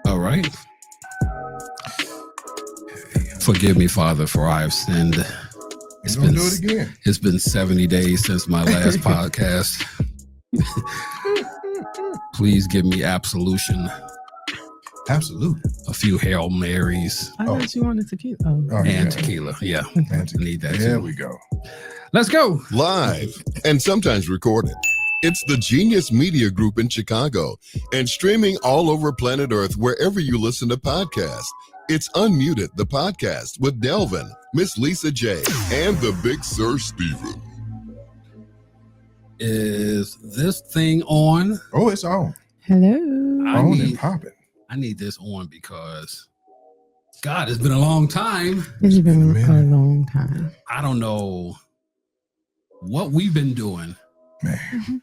All right. Forgive me, Father, for I have sinned. It's been 70 days since my last podcast. Please give me absolution. Absolutely. A few Hail Marys. I thought you wanted tequila. And tequila. Yeah. I need that There too. we go. Let's go. Live and sometimes recorded. It's the Genius Media Group in Chicago and streaming all over planet Earth wherever you listen to podcasts. It's Unmuted, the podcast with Delvin, Miss Lisa J, and the Big Sir Steven. Is this thing on? Oh, it's on. Hello. On and popping. I need this on because, God, it's been a long time. It's been a long time. I don't know what we've been doing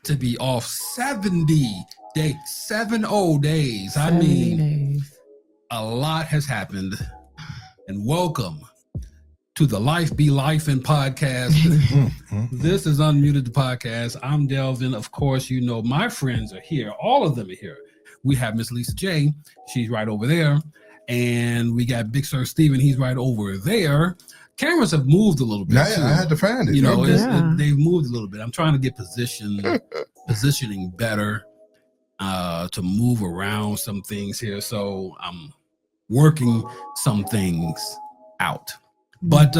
to be off 70 days, 70 days. I mean, a lot has happened. And welcome to the Life Be Life and podcast. This is Unmuted, the podcast. I'm Delvin. Of course, you know my friends are here. All of them are here. We have Miss Lisa J. She's right over there. And we got Big Sir Steven. He's right over there. Cameras have moved a little bit. Yeah, I had to find it. You know, they've moved a little bit. I'm trying to get positioning better to move around some things here. So I'm working some things out. But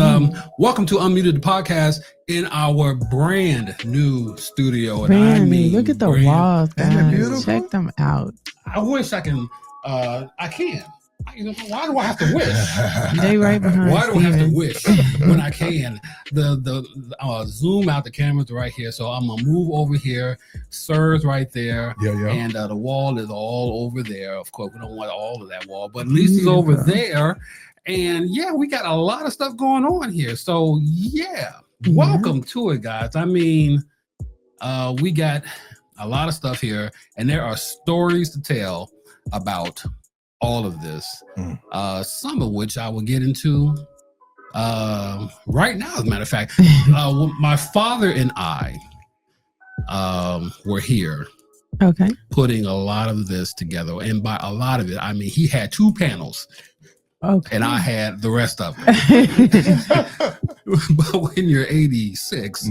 welcome to Unmuted, the podcast in our brand new studio. And I mean, look at the walls, guys. Check them out. I wish I can. I can. Why do I have to wish? They right behind. Why do I have to wish when I can? The zoom out the cameras right here. So I'm gonna move over here. Sir's right there. Yeah. And the wall is all over there. Of course, we don't want all of that wall, but at least it's over there. And yeah, we got a lot of stuff going on here. So yeah, welcome to it, guys. I mean, we got a lot of stuff here, and there are stories to tell about all of this. Some of which I will get into right now. As a matter of fact, my father and I were here. Okay. Putting a lot of this together, and by a lot of it, I mean he had 2 panels. Okay. And I had the rest of it. But when you're 86,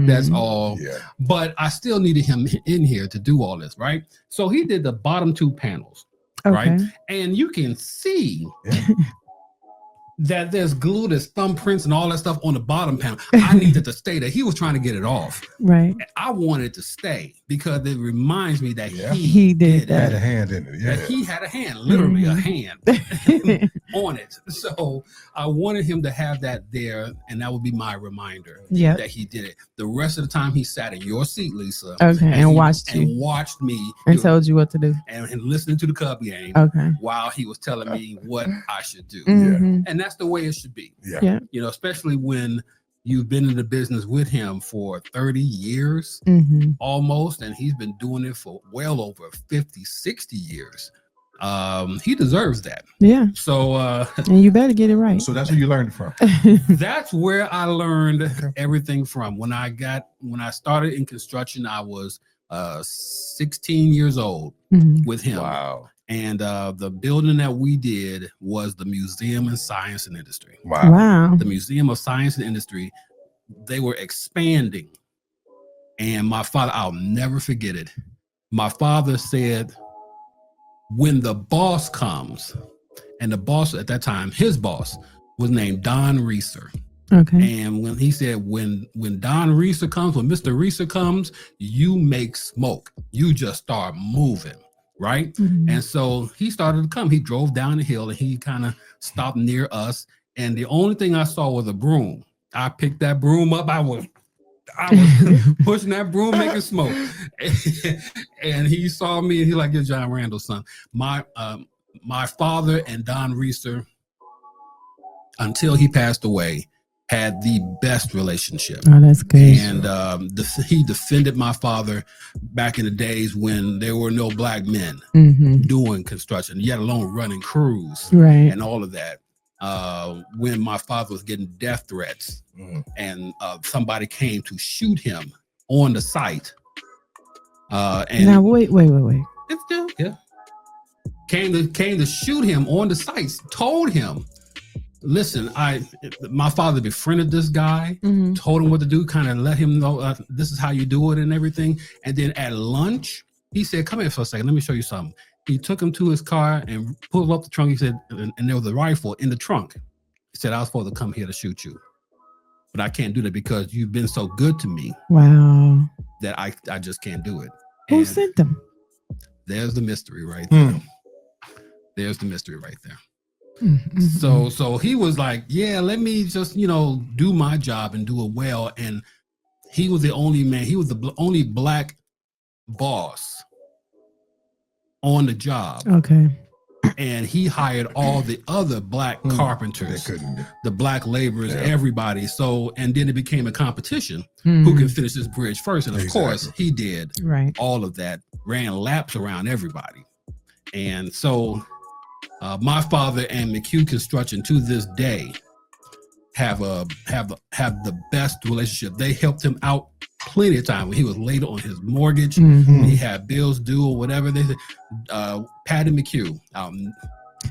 that's all. Yeah. But I still needed him in here to do all this, right? So he did the bottom 2 panels, right? And you can see that there's glue, there's thumbprints and all that stuff on the bottom panel. I needed to stay there. He was trying to get it off. Right. And I wanted to stay because it reminds me that he did that. Had a hand in it. Yeah. That he had a hand, literally a hand on it. So I wanted him to have that there, and that would be my reminder that he did it. The rest of the time he sat in your seat, Lisa. Okay. And watched me. And told you what to do. And listening to the Cub game. Okay. While he was telling me what I should do. And that's the way it should be. Yeah. You know, especially when you've been in the business with him for 30 years almost, and he's been doing it for well over 50, 60 years. He deserves that. Yeah. So and you better get it right. So that's where you learned from. That's where I learned everything from. When I started in construction, I was 16 years old with him. Wow. And the building that we did was the Museum of Science and Industry. Wow. The Museum of Science and Industry, they were expanding. And my father, I'll never forget it. My father said, when the boss comes, and the boss at that time, his boss, was named Don Reeser. Okay. And when he said, when Don Reeser comes, when Mr. Reeser comes, you make smoke. You just start moving. Right. And so he started to come. He drove down the hill and he kind of stopped near us. And the only thing I saw was a broom. I picked that broom up. I was pushing that broom, making smoke. And he saw me and he's like, you're John Randall's son. My father and Don Reeser, until he passed away, had the best relationship. Oh, that's good. And he defended my father back in the days when there were no black men doing construction, yet alone running crews and all of that. When my father was getting death threats and somebody came to shoot him on the site, And now wait. it's still, yeah. Came to shoot him on the sites. Told him, listen, my father befriended this guy. Mm-hmm. Told him what to do. Kind of let him know this is how you do it and everything. And then at lunch, he said, "Come here for a second. Let me show you something." He took him to his car and pulled up the trunk. He said, and there was a rifle in the trunk. He said, "I was supposed to come here to shoot you, but I can't do that because you've been so good to me Wow. that I just can't do it." Who And sent them? there's the mystery right there. There's the mystery right there. Mm-hmm. So he was like, yeah, let me just, do my job and do it well. And he was the only man, he was the only black boss on the job. Okay. And he hired all the other black carpenters, the black laborers, everybody. So, and then it became a competition. Who can finish this bridge first? And of course, he did all of that, ran laps around everybody. And so my father and McHugh Construction to this day have the best relationship. They helped him out plenty of time when he was late on his mortgage. When he had bills due or whatever. They said, Patty McHugh.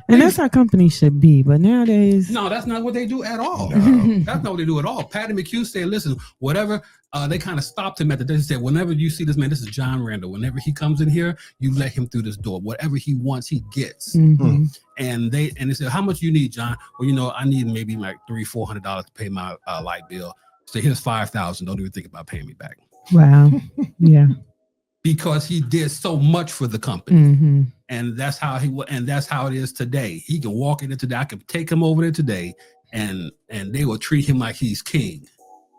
And that's how companies should be. But nowadays, no, that's not what they do at all. No. That's not what they do at all. Patty McHugh said, listen, whatever. They kind of stopped him at the day. They said, whenever you see this man, this is John Randall. Whenever he comes in here, you let him through this door. Whatever he wants, he gets. And they said, how much you need, John? Well, I need maybe like $300-400 to pay my light bill. So here's $5,000. Don't even think about paying me back. Wow. Yeah. Because he did so much for the company. And that's how that's how it is today. He can walk in there today. I can take him over there today and they will treat him like he's king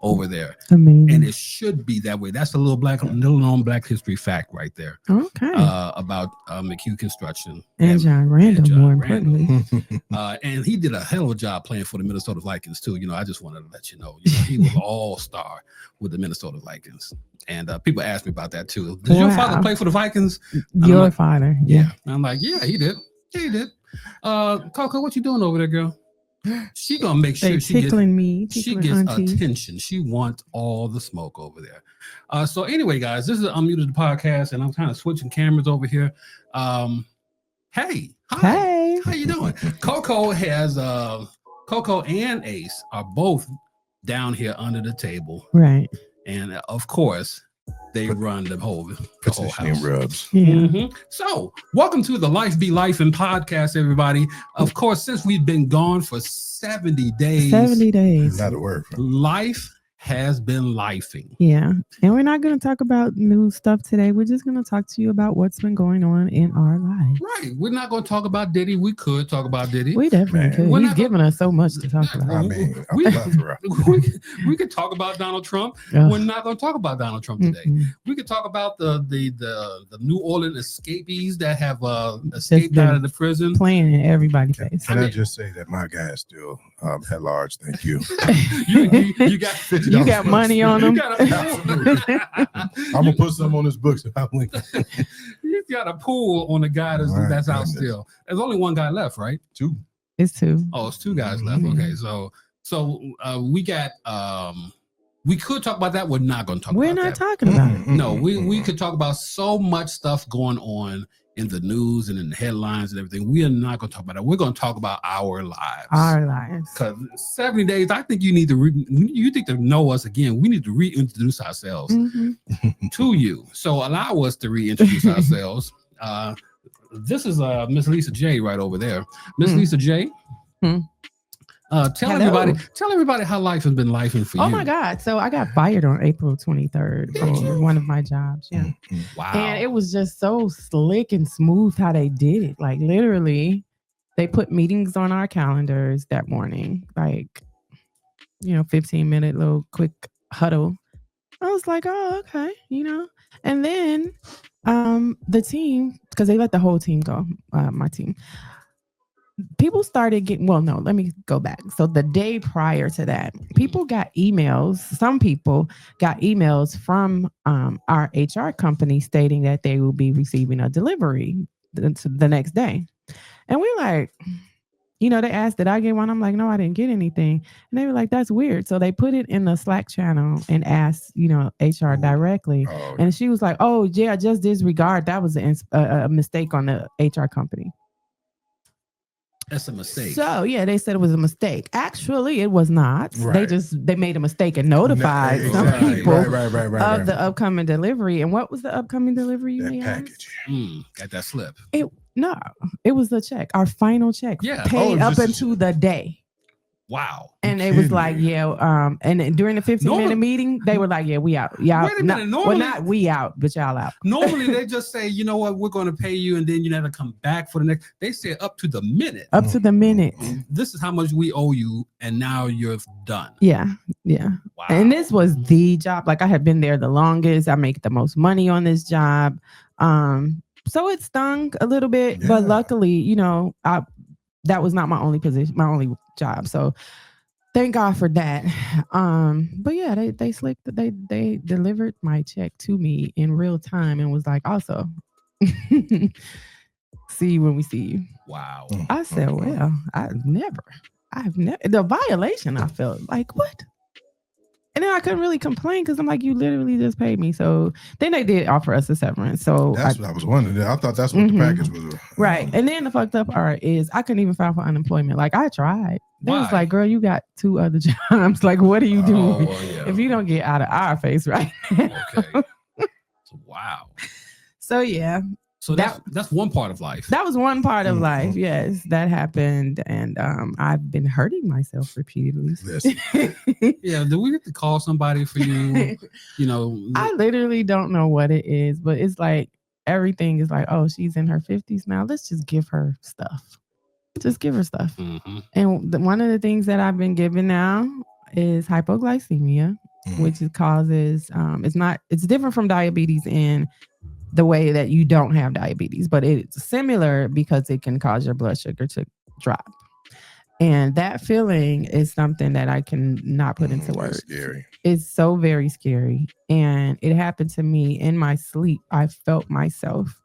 over there. Amazing. And it should be that way. That's a little known black history fact right there. Okay. About McHugh Construction. And John Randall, more importantly. And he did a hell of a job playing for the Minnesota Vikings too. I just wanted to let you know, he was all-star with the Minnesota Vikings. And people ask me about that too. Did your father play for the Vikings? Your father. Yeah. I'm like, yeah, he did. Yeah, he did. Coco, what you doing over there, girl? She gonna make sure she gets auntie. attention. She wants all the smoke over there. So anyway, guys, this is Unmuted the Podcast, and I'm kind of switching cameras over here. Hey, hi. Hey, how you doing? Coco and Ace are both down here under the table, right? And of course, they run the whole house. Rubs. Yeah. So, welcome to the Life Be Life and podcast, everybody. Of course, since we've been gone for 70 days. 70 days. Not a word. Life has been lifing. Yeah. And we're not going to talk about new stuff today. We're just going to talk to you about what's been going on in our lives. Right. We're not going to talk about Diddy. We could talk about Diddy. We definitely could. He's given us so much to talk about. I mean, we could talk about Donald Trump. We're not going to talk about Donald Trump today. We could talk about the New Orleans escapees that have escaped out of the prison. Playing in everybody's face. Can I just say that my guy is still at large? Thank you. you got $50. You got money on them. I'm gonna put some on his books. You got a pool on the guy that's out still. There's only one guy left, right? Two. It's two. Oh, it's two guys left. Okay, so we got we could talk about that. We're not going to talk. We're about not that. talking about it. No, we could talk about so much stuff going on in the news and in the headlines and everything. We are not going to talk about that. We're going to talk about our lives. Our lives. Because 70 days, I think you need to you need to know us again. We need to reintroduce ourselves to you. So allow us to reintroduce ourselves. This is Miss Lisa J right over there. Miss Lisa J. Tell everybody how life has been lifing for you. Oh my God. So I got fired on April 23rd for one of my jobs. Yeah. Wow. And it was just so slick and smooth how they did it. Like literally, they put meetings on our calendars that morning, like, 15-minute little quick huddle. I was like, oh, okay, And then the team, because they let the whole team go, my team. People started getting, let me go back. So the day prior to that, people got emails. Some people got emails from our HR company stating that they will be receiving a delivery the next day. And we're like, they asked, did I get one? I'm like, no, I didn't get anything. And they were like, that's weird. So they put it in the Slack channel and asked, HR directly. Oh, And she was like, oh, yeah, just disregard. That was a mistake on the HR company. That's a mistake. So yeah, they said it was a mistake. Actually, it was not. Right. They made a mistake and notified some Exactly. people Right. of the upcoming delivery. And what was the upcoming delivery? That package. Got that slip. No, it was the check, our final check. Yeah. Paid up into the day. Wow. And it was like, and then during the 15-minute meeting, they were like, yeah, we out. Y'all, Wait a minute. Normally, not we out, but y'all out. Normally they just say, you know what, we're going to pay you, and then you have to come back for the next. They say up to the minute. Up to the minute. This is how much we owe you, and now you're done. Yeah. Wow. And this was the job. Like I had been there the longest. I make the most money on this job. So it stung a little bit, but luckily, that was not my only position, my only job. So thank God for that. But yeah, they delivered my check to me in real time and was like, also, see you when we see you. Wow. I said, well, I've never the violation. I felt like, what? And then I couldn't really complain because I'm like, you literally just paid me. So then they did offer us a severance. So that's what I was wondering. I thought that's what the package was. Right. And then the fucked up part is I couldn't even file for unemployment. Like I tried. They was like, girl, you got 2 other jobs. Like, what are you doing if you don't get out of our face right now? Okay. Wow. So yeah. So that's one part of life. That was one part of life. Yes, that happened, and I've been hurting myself repeatedly. Yeah, do we have to call somebody for you? I literally don't know what it is, but it's like everything is like, oh, she's in her 50s now. Let's just give her stuff. Just give her stuff. Mm-hmm. And one of the things that I've been given now is hypoglycemia, which causes it's different from diabetes in the way that you don't have diabetes, but it's similar because it can cause your blood sugar to drop. And that feeling is something that I can not put into words. Scary. It's so very scary. And it happened to me in my sleep. I felt myself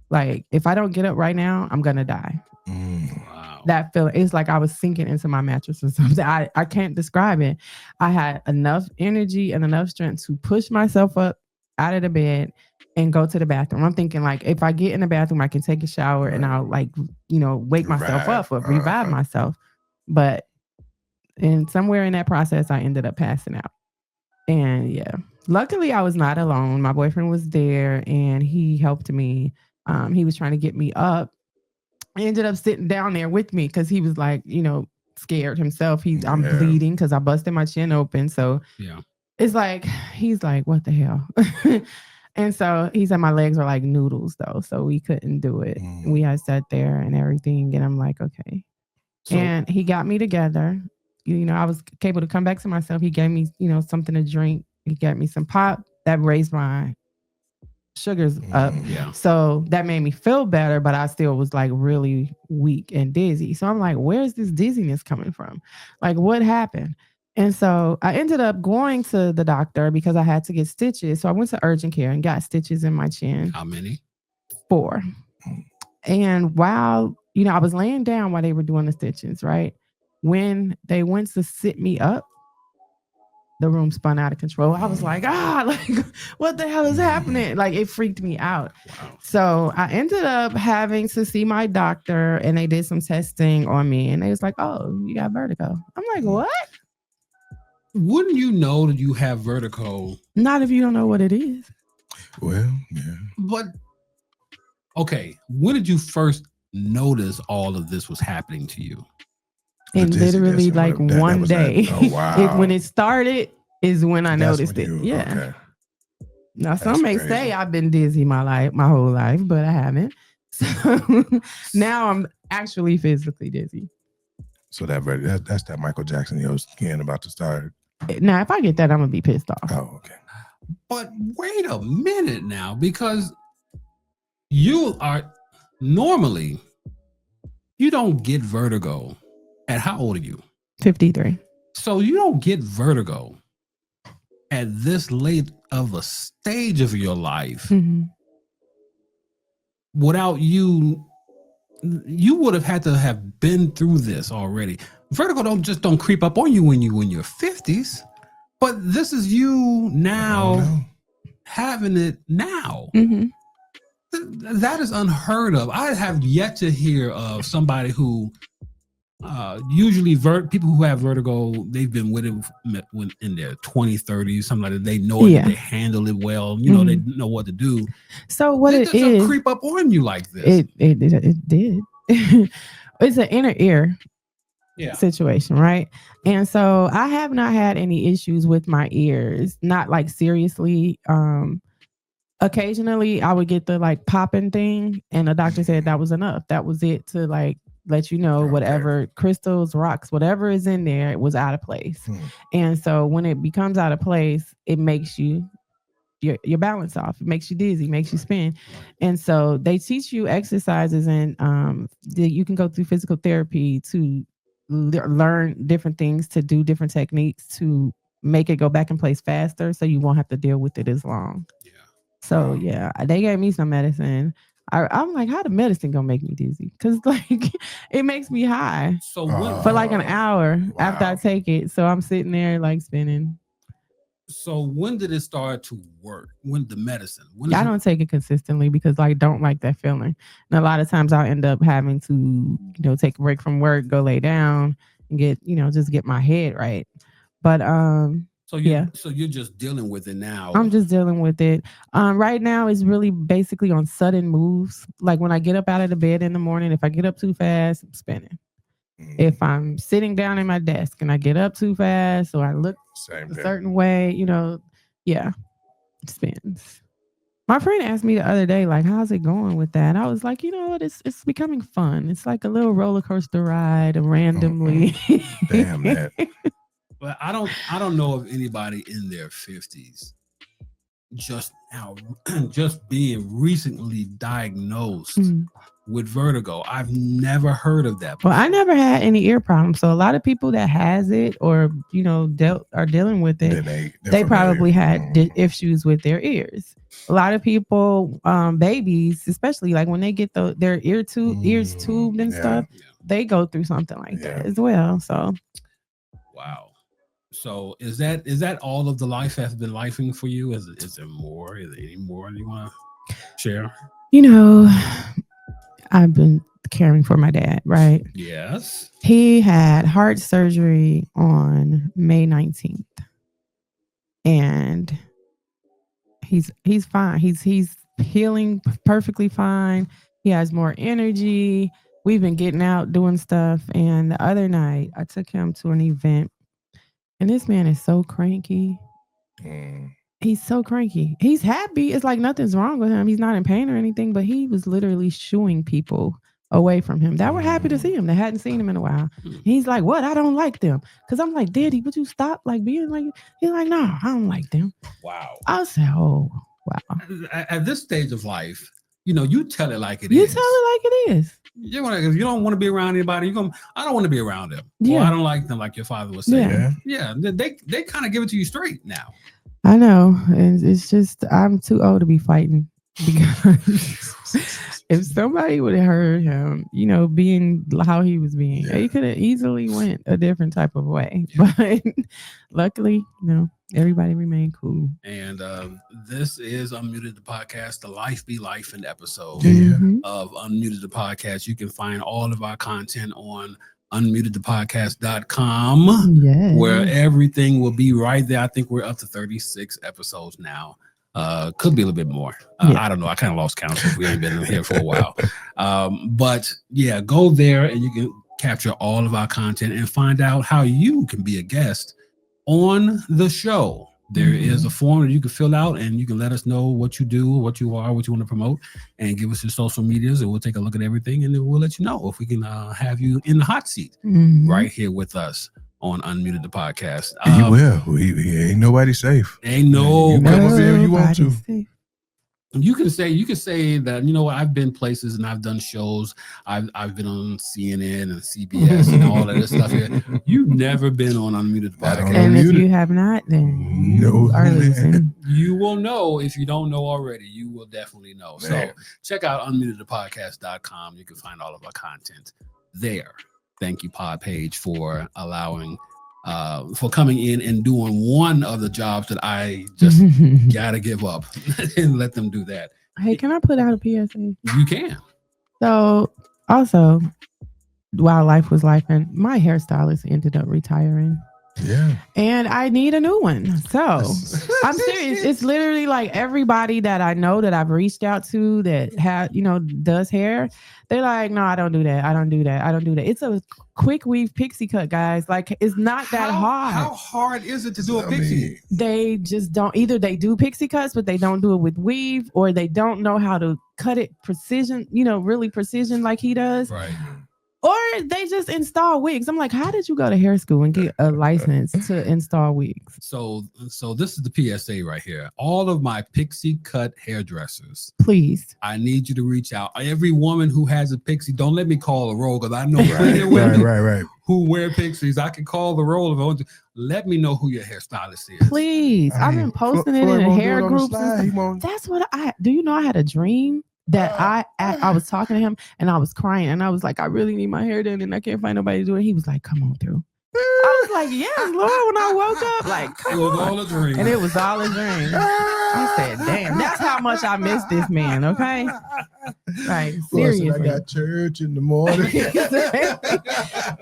like, if I don't get up right now, I'm going to die. Wow. That feeling, it's like I was sinking into my mattress or something. I can't describe it. I had enough energy and enough strength to push myself up out of the bed and go to the bathroom. I'm thinking like, if I get in the bathroom, I can take a shower and I'll wake myself up or revive myself. But somewhere in that process, I ended up passing out. And yeah, luckily I was not alone. My boyfriend was there and he helped me. He was trying to get me up. I ended up sitting down there with me because he was like, scared himself. I'm bleeding because I busted my chin open. So yeah, it's like, he's like, what the hell? And so he said my legs were like noodles though. So we couldn't do it. We had sat there and everything. And I'm like, okay. And he got me together. I was able to come back to myself. He gave me, something to drink. He got me some pop that raised my sugars up. Yeah. So that made me feel better, but I still was like really weak and dizzy. So I'm like, where's this dizziness coming from? Like, what happened? And so I ended up going to the doctor because I had to get stitches. So I went to urgent care and got stitches in my chin. How many? 4. And while, I was laying down while they were doing the stitches, right? When they went to sit me up, the room spun out of control. I was like, what the hell is happening? Like, it freaked me out. Wow. So I ended up having to see my doctor and they did some testing on me. And they was like, oh, you got vertigo. I'm like, what? Wouldn't you know that you have vertigo? Not if you don't know what it is. Well, yeah. But, okay, when did you first notice all of this was happening to you? And literally like one day. Oh, wow. When it started is when I noticed it. Yeah. Okay. Now, some may say I've been dizzy my whole life, but I haven't. So now I'm actually physically dizzy. So that's that Michael Jackson, skin about to start. Now, if I get that, I'm going to be pissed off. Oh, okay. But wait a minute now, because you are normally, you don't get vertigo. At how old are you? 53. So you don't get vertigo at this late of a stage of your life without you you would have had to have been through this already. Vertigo don't creep up on you when you're in your 50s, but this is you now having it now. Mm-hmm. That is unheard of. I have yet to hear of somebody who usually people who have vertigo, they've been with it in their 20s, 30s, something like that. They know it, they handle it well, they know what to do. So what it it just is, don't creep up on you like this. It did. It's an inner ear situation, right? And so I have not had any issues with my ears, not like seriously. Occasionally I would get the like popping thing, and the doctor said that was enough. That was it to like let you know whatever crystals, rocks, whatever is in there, it was out of place. And so when it becomes out of place, it makes your balance off. It makes you dizzy, makes you spin. And so they teach you exercises, and you can go through physical therapy to learn different things, to do different techniques to make it go back in place faster, so you won't have to deal with it as long. So they gave me some medicine. I'm like, how the medicine gonna make me dizzy? Because like it makes me high. So for like an hour after I take it. So I'm sitting there like spinning. So when did it start to work? When the medicine? I don't take it consistently because I don't like that feeling. And a lot of times I'll end up having to, take a break from work, go lay down and get, just get my head right. But so you're just dealing with it now. I'm just dealing with it. Right now it's really basically on sudden moves. Like when I get up out of the bed in the morning, if I get up too fast, I'm spinning. If I'm sitting down in my desk and I get up too fast or I look a certain way, it spins. My friend asked me the other day, like, how's it going with that? I was like, you know what? It's becoming fun. It's like a little roller coaster ride randomly. Damn that. But I don't know of anybody in their 50s just being recently diagnosed with vertigo. I've never heard of that before. Well, I never had any ear problems. So a lot of people that has it or, are dealing with it, they probably had issues with their ears. A lot of people, babies, especially like when they get their ears tubed and stuff, they go through something like that as well. So, wow. So is that all of the life has been lifing for you? Is there more? Is there any more you want to share? I've been caring for my dad, right? Yes. He had heart surgery on May 19th. And he's fine. He's healing perfectly fine. He has more energy. We've been getting out doing stuff. And the other night I took him to an event. And this man is so cranky. He's so cranky. He's happy. It's like nothing's wrong with him. He's not in pain or anything, but he was literally shooing people away from him that were happy to see him. They hadn't seen him in a while. He's like, what? I don't like them. Because I'm like, Daddy, would you stop like being like, he's like, no, I don't like them. Wow. I said, oh, wow. At this stage of life, you tell it like it is. You tell it like it is. If you don't want to be around anybody, I don't want to be around them. Yeah. Or I don't like them, like your father was saying. Yeah. They kind of give it to you straight now. I know. And it's just, I'm too old to be fighting. Because if somebody would have heard him, being how he was being, he could have easily went a different type of way. Yeah. But luckily, everybody remained cool. And this is Unmuted the Podcast, the Life Be Life in episode of Unmuted the Podcast. You can find all of our content on unmutedthepodcast.com, where everything will be right there. I think we're up to 36 episodes now. Could be a little bit more. I don't know. I kind of lost count since we ain't been here for a while. But yeah, go there and you can capture all of our content and find out how you can be a guest on the show. There is a form that you can fill out and you can let us know what you do, what you are, what you want to promote, and give us your social medias, and we'll take a look at everything, and then we'll let you know if we can have you in the hot seat right here with us on Unmuted the Podcast. He ain't nobody safe. Ain't no. You come over here, you want to. Safe. You can say that, you know what, I've been places and I've done shows. I've been on CNN and CBS and all of this stuff here. You've never been on Unmuted Not on Podcast. And if Unmuted. you have not, then No, you are man. losing. You will know. If you don't know already, you will definitely know. So Man. check out unmutedthepodcast.com. You can find all of our content there. Thank you, Pod Page, for allowing for coming in and doing one of the jobs that I just gotta give up and let them do that. Hey, can I put out a PSA? You can. So, also, while life was life, and my hairstylist ended up retiring. Yeah. And I need a new one. So I'm serious. It's literally like everybody that I know that I've reached out to that does hair. They're like, no, I don't do that. I don't do that. I don't do that. It's a quick weave pixie cut, guys. Like, it's not that hard. How hard is it to do a pixie? They just don't. Either they do pixie cuts, but they don't do it with weave, or they don't know how to cut it precision, really precision like he does. Right. Or they just install wigs. I'm like, how did you go to hair school and get a license to install wigs? So this is the PSA right here. All of my pixie cut hairdressers, Please. I need you to reach out. Every woman who has a pixie, don't let me call a roll, because I know plenty of women Right. who wear pixies. I can call the roll if I want to. Let me know who your hairstylist is. Please. I've been posting it in hair groups. That's what do you know I had a dream that I was talking to him and I was crying and I was like, I really need my hair done and I can't find nobody to do it. He was like, come on through. I was like, yes, Lord. When I woke up, like, come It was on. all a dream. And it was all a dream. I said, damn, that's how much I miss this man, okay? Right, seriously. I got church in the morning.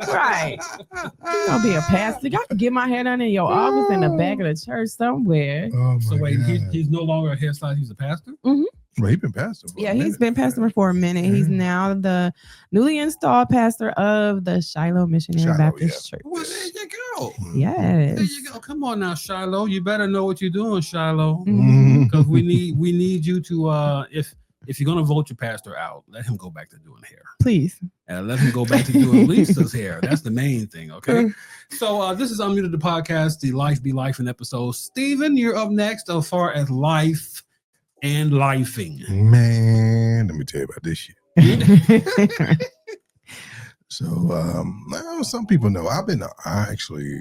Right. You're going to be a pastor. I can get my hair done in your office in the back of the church somewhere. Oh So wait, he's no longer a hairstylist, he's a pastor? Mm-hmm. Well, he's been pastor. Yeah, he's been pastor for a minute. He's now the newly installed pastor of the Shiloh Missionary Baptist Church. Well, there you go. Yes. There you go. Come on now, Shiloh. You better know what you're doing, Shiloh. Mhm. Because we need you to if you're gonna vote your pastor out, let him go back to doing hair. Please. And let him go back to doing Lisa's hair. That's the main thing, okay? So this is Unmuted the Podcast, the Life Be Life in episode. Steven, you're up next as far as life and lifing. Man, let me tell you about this shit. So some people know I've been actually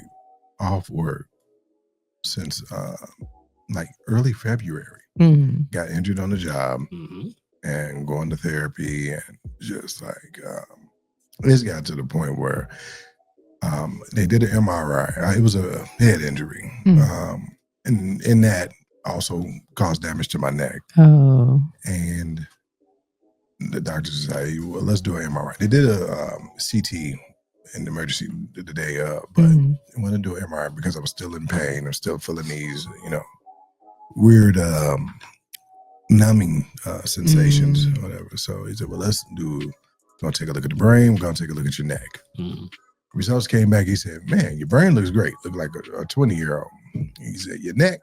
off work since like early February. Mhm. Got injured on the job Mhm. and going to therapy, and just like it's got to the point where they did an MRI. It was a head injury, and in that also caused damage to my neck. Oh. And the doctors decided, well, let's do an MRI. They did a CT in the emergency the day up, but I wanted to do an MRI because I was still in pain. I'm still feeling these, weird numbing sensations, or whatever. So he said, well, we're going to take a look at the brain. We're going to take a look at your neck. Results came back. He said, man, your brain looks great. Look like a 20-year-old. He said, your neck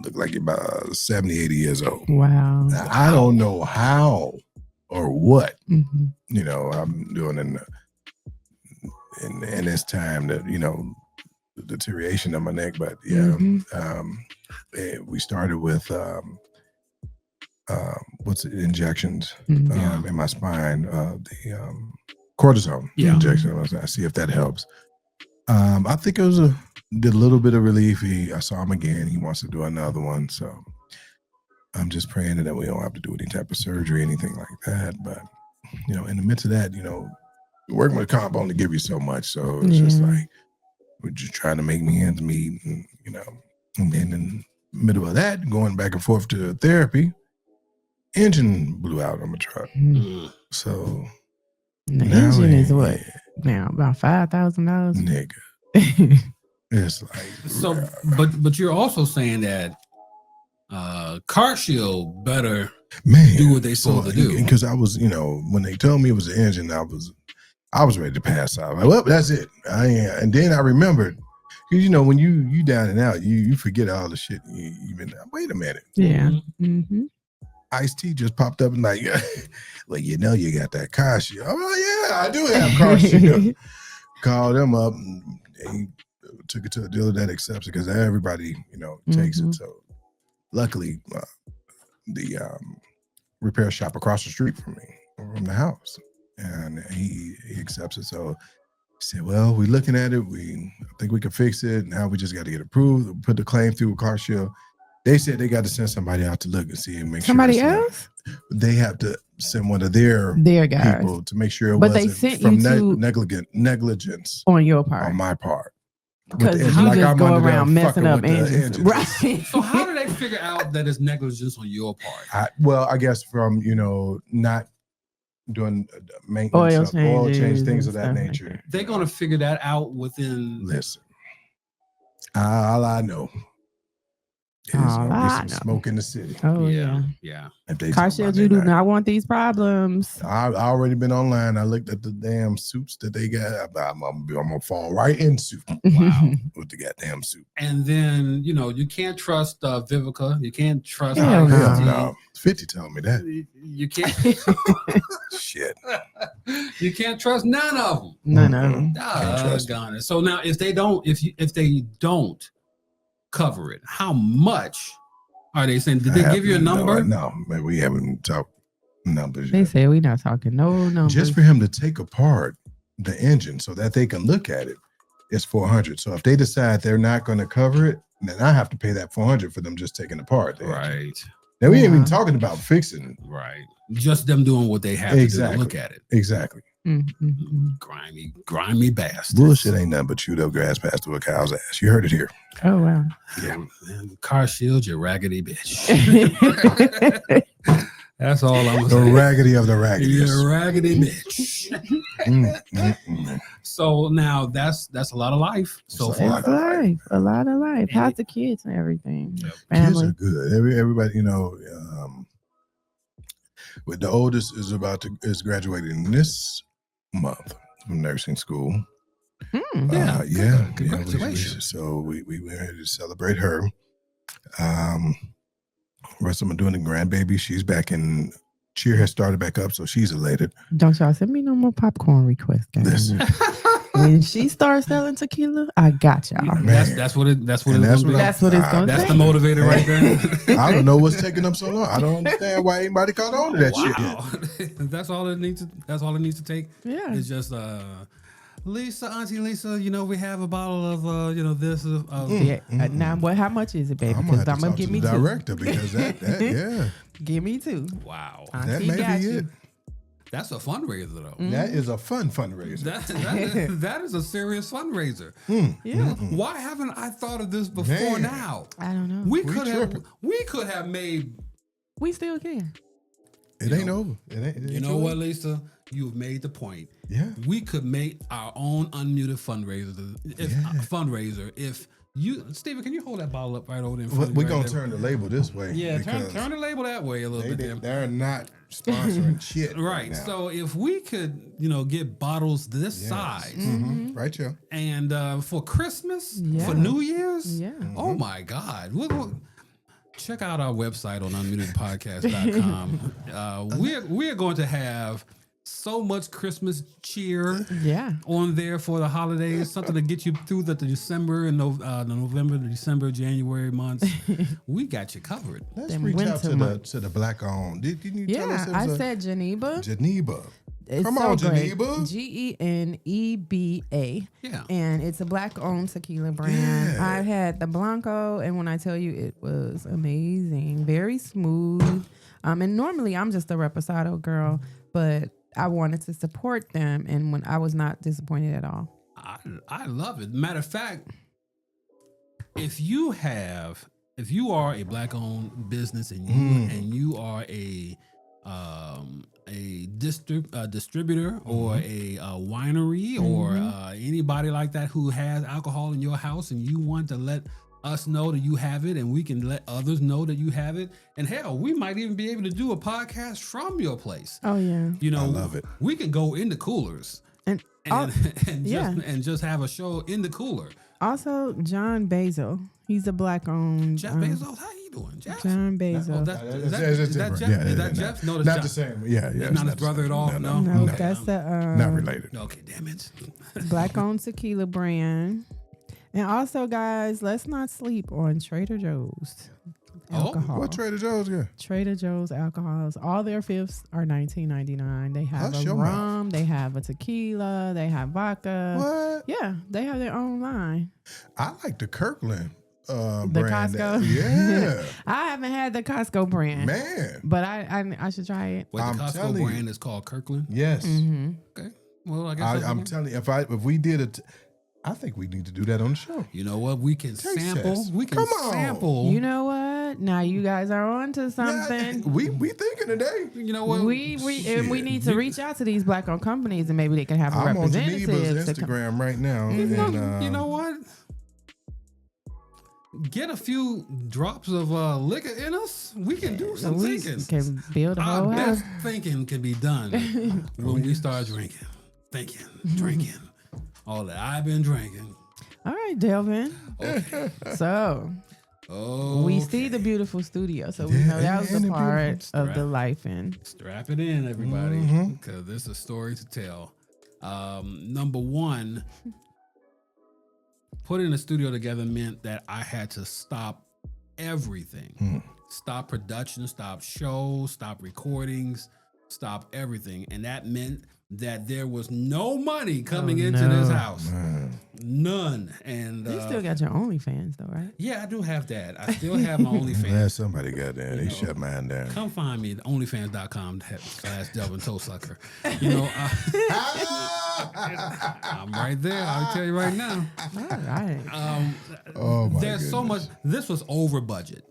look like you're about 70, 80 years old. Wow. Now, I don't know how or what, Mhm. I'm doing in this time that, the deterioration of my neck. But yeah, we started with injections in my spine, the cortisone injection. I see if that helps. I think it was did a little bit of relief. I saw him again. He wants to do another one. So I'm just praying that we don't have to do any type of surgery, anything like that. But, in the midst of that, working with comp only give you so much. So it's just like, we're just trying to make me ends meet. And, and then in the middle of that, going back and forth to therapy, engine blew out on my truck. So the engine is what? Now about $5,000. Nigga. It's like so, but you're also saying that Car Shield better do what they supposed to do. Because I was, when they told me it was the engine, I was ready to pass out. Like, well, that's it. And then I remembered, because when you down and out, you forget all the shit. Even wait a minute. Yeah. Ice-T just popped up and like, well, you got that Car Shield. Oh yeah, I do have Car Shield. Called them up and they took it to a dealer that accepts it, because everybody, takes it. So luckily, the repair shop across the street from me, from the house, and he accepts it. So he said, "Well, we're looking at it. I think we can fix it. Now we just got to get approved. Put the claim through with CarShield." They said they got to send somebody out to look and see and make somebody sure. Somebody else? They have to send one of their guys people to make sure it but wasn't they sent from you negligence on your part. On my part. Because you just go around messing up engines. Right. So how do they figure out that it's negligence on your part? I guess from, not doing maintenance, oil change, things of that nature. Like they're going to figure that out within... Listen, all I know is going to be some smoke in the city. Oh, yeah. CarShield, you do not want these problems. I've already been online. I looked at the damn suits that they got. I'm going to fall right in suit. Wow. With the goddamn suit. And then, you can't trust Vivica. You can't trust... Hell no. 50 told me that. You can't... Shit. You can't trust none of them. None of them. Doggone it. So now if they don't cover it, how much are they saying? Did they give you a number? No, man, we haven't talked numbers they yet. say we're not talking no numbers. Just for him to take apart the engine so that they can look at it, it's $400. So if they decide they're not going to cover it, then I have to pay that $400 for them just taking apart the engine. Right. Now we ain't even talking about fixing. Right. Just them doing what they have to do to look at it. Exactly. Mm-hmm. Grimy bastards. Bullshit ain't nothing but chewed up grass passed through a cow's ass. You heard it here. Oh wow. Yeah. CarShield, you raggedy bitch. That's all I'm saying. The raggedy of the raggedy. You raggedy bitch. So now that's a lot of life. So far. A lot of life. How's the kids and everything? Yep. Kids are good. Everybody, with the oldest is graduating this month from nursing school. Congratulations. So we were here to celebrate her. Rest of them are doing the grandbaby. She's back in cheer has started back up, so she's elated. Don't y'all send me no more popcorn requests, guys. Listen. When she starts selling tequila, I got y'all. That's what it's gonna be. That's what it's gonna be. That's the motivator right there. I don't know what's taking them so long. I don't understand why anybody caught on to that shit yet. That's all it needs to take. Yeah. It's just Auntie Lisa, we have a bottle of this. Now, how much is it, baby? Because I'm gonna give me the director because that give me two. Wow, Auntie that may be it. That's a fundraiser, though. Mm-hmm. That is a fun fundraiser. That is a serious fundraiser. Yeah. Why haven't I thought of this before now? I don't know. We could have made. We still can. It ain't over. It ain't you know what, Lisa? You've made the point. Yeah. We could make our own unmuted fundraiser. If you, Steven, can you hold that bottle up right over there in front of you? We're gonna turn the label this way. Yeah, turn the label that way a little bit. They're not sponsoring shit. Right. So if we could, get bottles this size. Mm-hmm. Right, yeah. And for Christmas, for New Year's, oh my God. Check out our website on unmutedpodcast.com. We're going to have so much Christmas cheer on there for the holidays, something to get you through the December and the November, the December, January months. We got you covered. Let's reach out to the black owned. Didn't you tell us? I said Geneva. It's Come on, Geneva. GENEBA. Yeah. And it's a black owned tequila brand. Yeah. I had the Blanco, and when I tell you it was amazing, very smooth. And normally I'm just a Reposado girl, but I wanted to support them, and when I was not disappointed at all. I love it. Matter of fact, if you are a black owned business and you are a distributor or a winery or anybody like that who has alcohol in your house, and you want to let us know that you have it, and we can let others know that you have it, and hell, we might even be able to do a podcast from your place. Oh yeah, I love it. We can go in the coolers and just have a show in the cooler. Also, John Basil, he's a black owned. Jeff Bezos, how you doing, Jeff? John Basil. Is that Jeff? Is that Jeff? No, not the same. Yeah. It's not his brother at all. No, that's the not related. Okay, damn it. Black owned tequila brand. And also, guys, let's not sleep on Trader Joe's. alcohol. What Trader Joe's got? Trader Joe's alcohols. All their fifths are $19.99. They have a rum, they have a tequila, they have vodka. What? Yeah, they have their own line. I like the Kirkland The brand. Costco. Yeah. I haven't had the Costco brand. Man. But I should try it. Wait, the I'm Costco telling brand you. is called Kirkland? Yes. Okay. Well, I guess I'm telling you, if we did it, I think we need to do that on the show. you know what? We can Taste sample. test. We can Come on. sample. You know what? Now you guys are on to something. Yeah, we thinking today. You know what? We need to reach out to these black-owned companies and maybe they can have a I'm on representative. Geneva's to come. Instagram right now. You know, And, you know what? Get a few drops of liquor in us. We can do some We thinking. can build a Our whole house. best thinking can be done when we start drinking, thinking, drinking. All that I've been drinking. All right, Delvin. Okay. So Oh, we see the beautiful studio, so we know that was and the the part beautiful of the life in. Strap it in, everybody, because this is a story to tell. Number one, putting a studio together meant that I had to stop everything. Stop production, stop shows, stop recordings, stop everything. And that meant that there was no money coming into this house. None. And You still got your OnlyFans though, right? yeah, I do have that. I still have my Glad OnlyFans. somebody got there. They shut mine down. Come find me at onlyfans.com/Delvin Toe Sucker. You know, I'm right there. I'll tell you right now. All right. Oh my There's so much. goodness. This was over budget.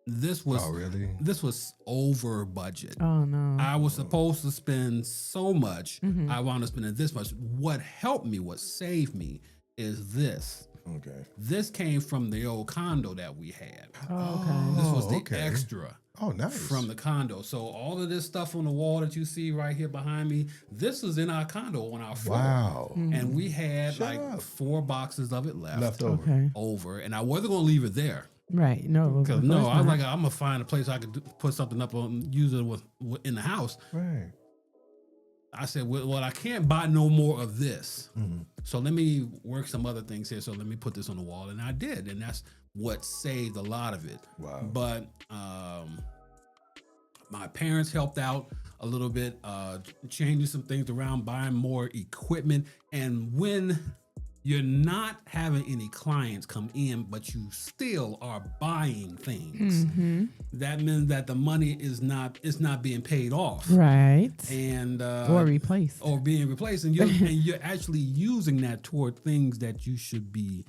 This was Oh, really? This was over budget. Oh no. I was supposed to spend so much. I wound up spending this much. What helped me, what saved me, is this. Okay. This came from the old condo that we had. Okay. This was the okay. extra. Oh, nice. From the condo. So all of this stuff on the wall that you see right here behind me, this is in our condo on our floor. Wow. And we had Shut like up. 4 boxes of it left Left over. Okay. And I wasn't going to leave it there. Right. No. Because of no, course I was not. like, I'm going to find a place I could put something up on, use it with in the house. Right. I said, well, I can't buy no more of this. Mm-hmm. So let me work some other things here. So let me put this on the wall. And I did. And that's what saved a lot of it. Wow. But my parents helped out a little bit, changing some things around, buying more equipment. And when you're not having any clients come in, but you still are buying things, that means that the money is not being paid off. Right. And Or replaced. or being replaced, and you're actually using that toward things that you should be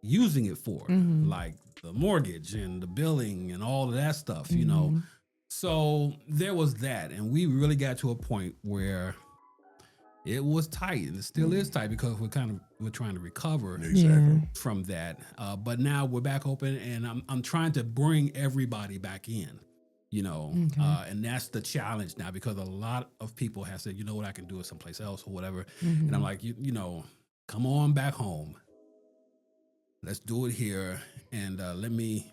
using it for, like the mortgage and the billing and all of that stuff, you know. So there was that, and we really got to a point where it was tight, and it still is tight because we're trying to recover Exactly. from that. But now we're back open, and I'm trying to bring everybody back in. You know, and that's the challenge now, because a lot of people have said, you know what, I can do it someplace else or whatever. And I'm like, you know, come on back home. Let's do it here. And let me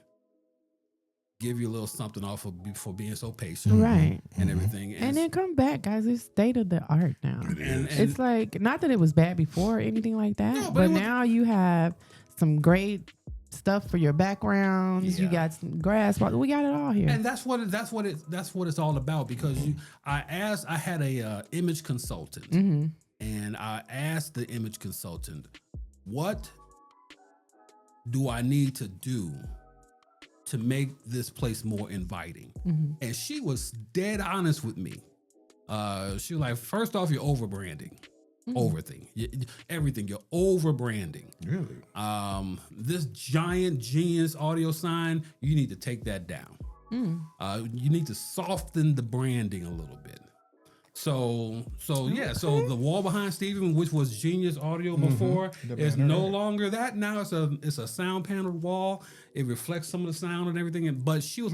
give you a little something off for being so patient. Right. And everything. And then come back, guys. It's state of the art now. and It's like, not that it was bad before or anything like that, No, but but it was- now you have some great stuff for your backgrounds. You Yeah. got some grass. We got it all here. And that's what it's all about, because I had a image consultant, and I asked the image consultant, what do I need to do to make this place more inviting? And she was dead honest with me. She was like, first off, you're over branding, everything. You're over branding. Really? This giant Genius audio sign, you need to take that down. You need to soften the branding a little bit. So the wall behind Steven, which was Genius Audio before, is no longer that. Now it's a sound paneled wall. It reflects some of the sound and everything. But she was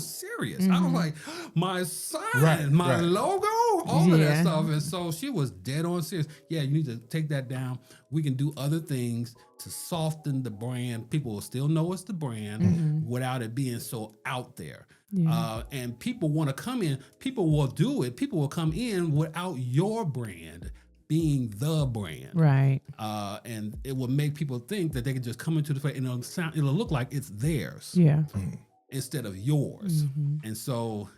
serious. I was like, my sign, my logo, all of that stuff. And so she was dead on serious. Yeah, you need to take that down. We can do other things to soften the brand. People will still know it's the brand without it being so out there. And people want to come in. People will do it. People will come in without your brand being the brand. Right. And it will make people think that they can just come into the place and it'll look like it's theirs. Yeah. instead of yours. And so,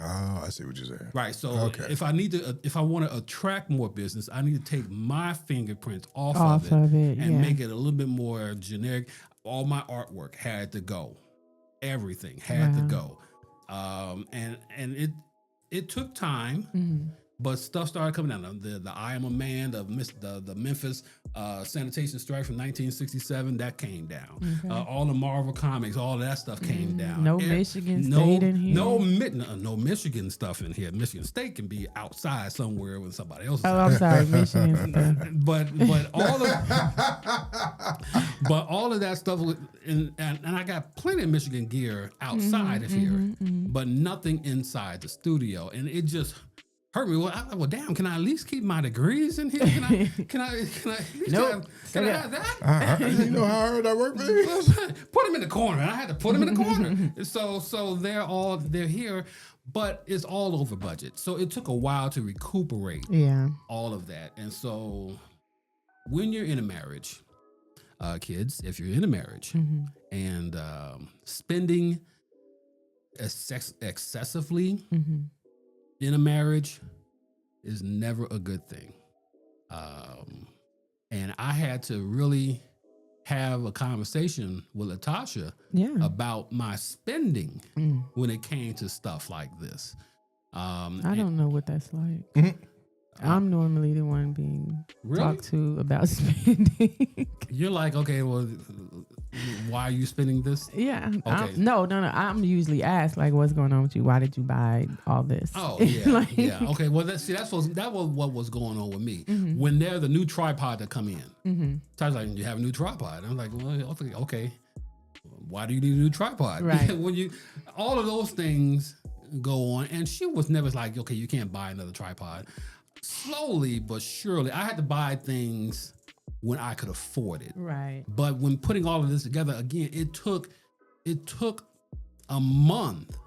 I see what you're saying. Right. So if I want to attract more business, I need to take my fingerprints off of it and make it a little bit more generic. All my artwork had to go. Everything had to go. And it took time, but stuff started coming down. The I Am a Man, the Memphis sanitation strike from 1967, that came down. All the Marvel comics, all of that stuff came down. No Michigan State in here. No Michigan stuff in here. Michigan State can be outside somewhere with somebody else. Oh, I'm sorry, Michigan State. But all of that stuff, and I got plenty of Michigan gear outside of here, but nothing inside the studio, and it just hurt me. Well, damn! Can I at least keep my degrees in here? Can I have that? You know how hard I work for this? Put them in the corner. I had to put them in the corner. So they're here, but it's all over budget. So it took a while to recuperate. All of that, and so when you're in a marriage, kids, if you're in a marriage and spending excessively. In a marriage is never a good thing. And I had to really have a conversation with Latasha about my spending when it came to stuff like this. I don't know what that's like. I'm normally the one being talked to about spending. You're like, okay, well, why are you spending this? Yeah. Okay. No. I'm usually asked, like, what's going on with you? Why did you buy all this? Oh, yeah. Yeah. Okay. Well, that was what was going on with me. When there's a new tripod that come in, Ty's like, you have a new tripod. I'm like, well, okay. Why do you need a new tripod? Right. When all of those things go on, and she was never like, okay, you can't buy another tripod. Slowly but surely, I had to buy things when I could afford it. Right. But when putting all of this together, again, it took a month.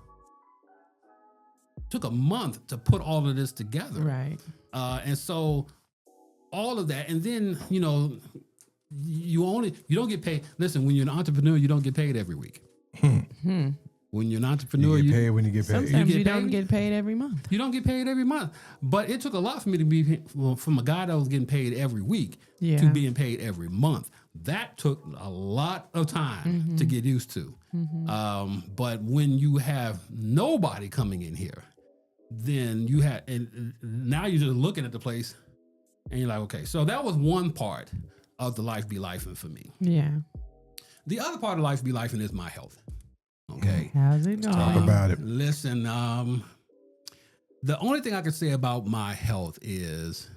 It took a month to put all of this together. Right. And so all of that, and then you don't get paid. Listen, when you're an entrepreneur, you don't get paid every week. When you're an entrepreneur, you get paid when you get paid. Sometimes you don't get paid every month. You don't get paid every month. But it took a lot for me to be from a guy that was getting paid every week to being paid every month. That took a lot of time to get used to. But when you have nobody coming in here, then and now you're just looking at the place and you're like, okay, so that was one part of the life be lifing for me. Yeah. The other part of life be lifing is my health. Okay. How's it going? Talk about it. Listen, the only thing I can say about my health is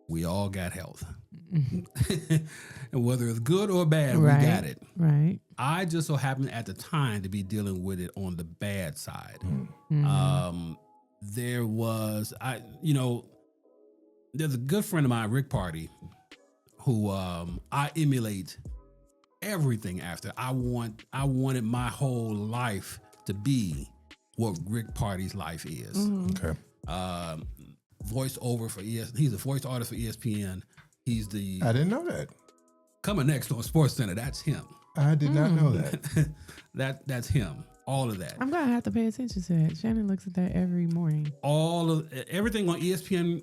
we all got health. And whether it's good or bad, we got it. Right. I just so happened at the time to be dealing with it on the bad side. There was, there's a good friend of mine, Rick Party, who I emulate everything after. I wanted my whole life to be what Rick Party's life is. Okay. Voice over for he's a voice artist for ESPN. He's the I didn't know that. Coming next on Sports Center, that's him. I did not know that. That's him. All of that. I'm gonna have to pay attention to that. Shannon looks at that every morning. Everything on ESPN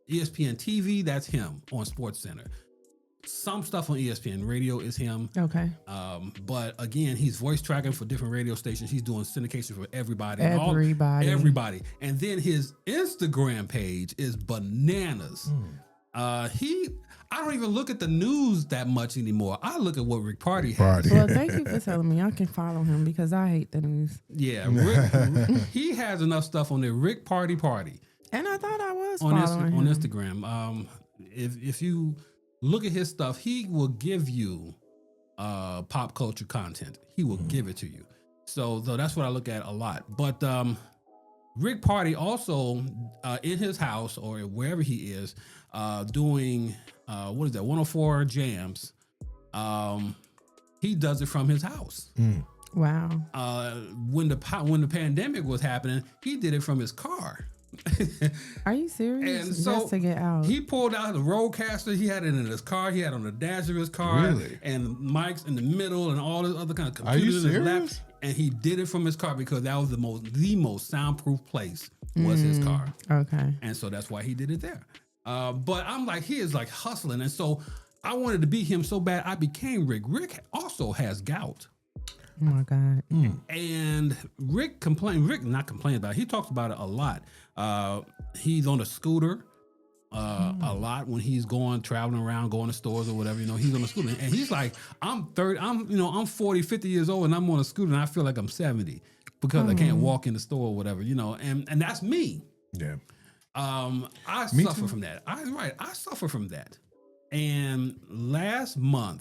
TV, that's him on Sports Center. Some stuff on ESPN radio is him. Okay. But again, he's voice tracking for different radio stations. He's doing syndication for everybody. Everybody. And then his Instagram page is bananas. I don't even look at the news that much anymore. I look at what Rick Party has. Well, thank you for telling me. I can follow him because I hate the news. Yeah, Rick, he has enough stuff on there. Rick Party. And I thought I was on following him. Instagram. If you look at his stuff, he will give you pop culture content. He will give it to you. So that's what I look at a lot. But Rick Party also in his house or wherever he is doing 104 jams. He does it from his house. Wow. When the pandemic was happening, he did it from his car. Are you serious? And so just to get out. he pulled out the roadcaster. He had it in his car. He had on the dash of his car. Really? And mics in the middle and all this other kind of Are you computers in his lap. serious? And he did it from his car because that was the most soundproof place was his car. Okay. And so that's why he did it there. But I'm like, he is like hustling. And so I wanted to beat him so bad I became Rick. Rick also has gout. Oh my God. And Rick not complained about it. He talks about it a lot. He's on a scooter a lot when he's traveling around, going to stores or whatever, he's on a scooter. And he's like, I'm 40, 50 years old and I'm on a scooter and I feel like I'm 70 because I can't walk in the store or whatever, and that's me. Yeah. I Me suffer too. from that. I suffer from that. And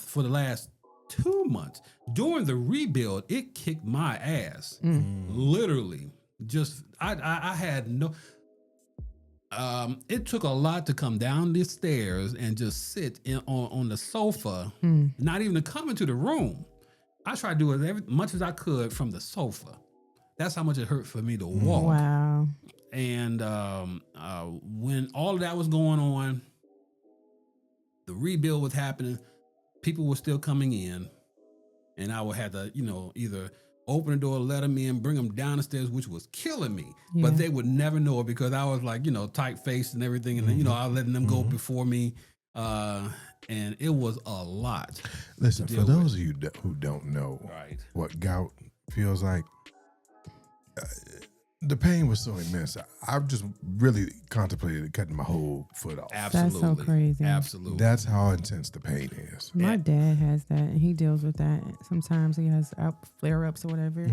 for the last 2 months during the rebuild, it kicked my ass. Literally. Just I had no it took a lot to come down the stairs and just sit on the sofa, not even to come into the room. I tried to do it as much as I could from the sofa. That's how much it hurt for me to walk. Wow. And when all of that was going on, the rebuild was happening, people were still coming in, and I would have to, either open the door, let them in, bring them down the stairs, which was killing me. Yeah. But they would never know it because I was like, tight faced and everything. And then, I was letting them go before me. And it was a lot. Listen, for those of you who don't know what gout feels like, the pain was so immense. I've just really contemplated cutting my whole foot off. Absolutely. That's so crazy. Absolutely. That's how intense the pain is. My dad has that, and he deals with that. Sometimes he has flare-ups or whatever,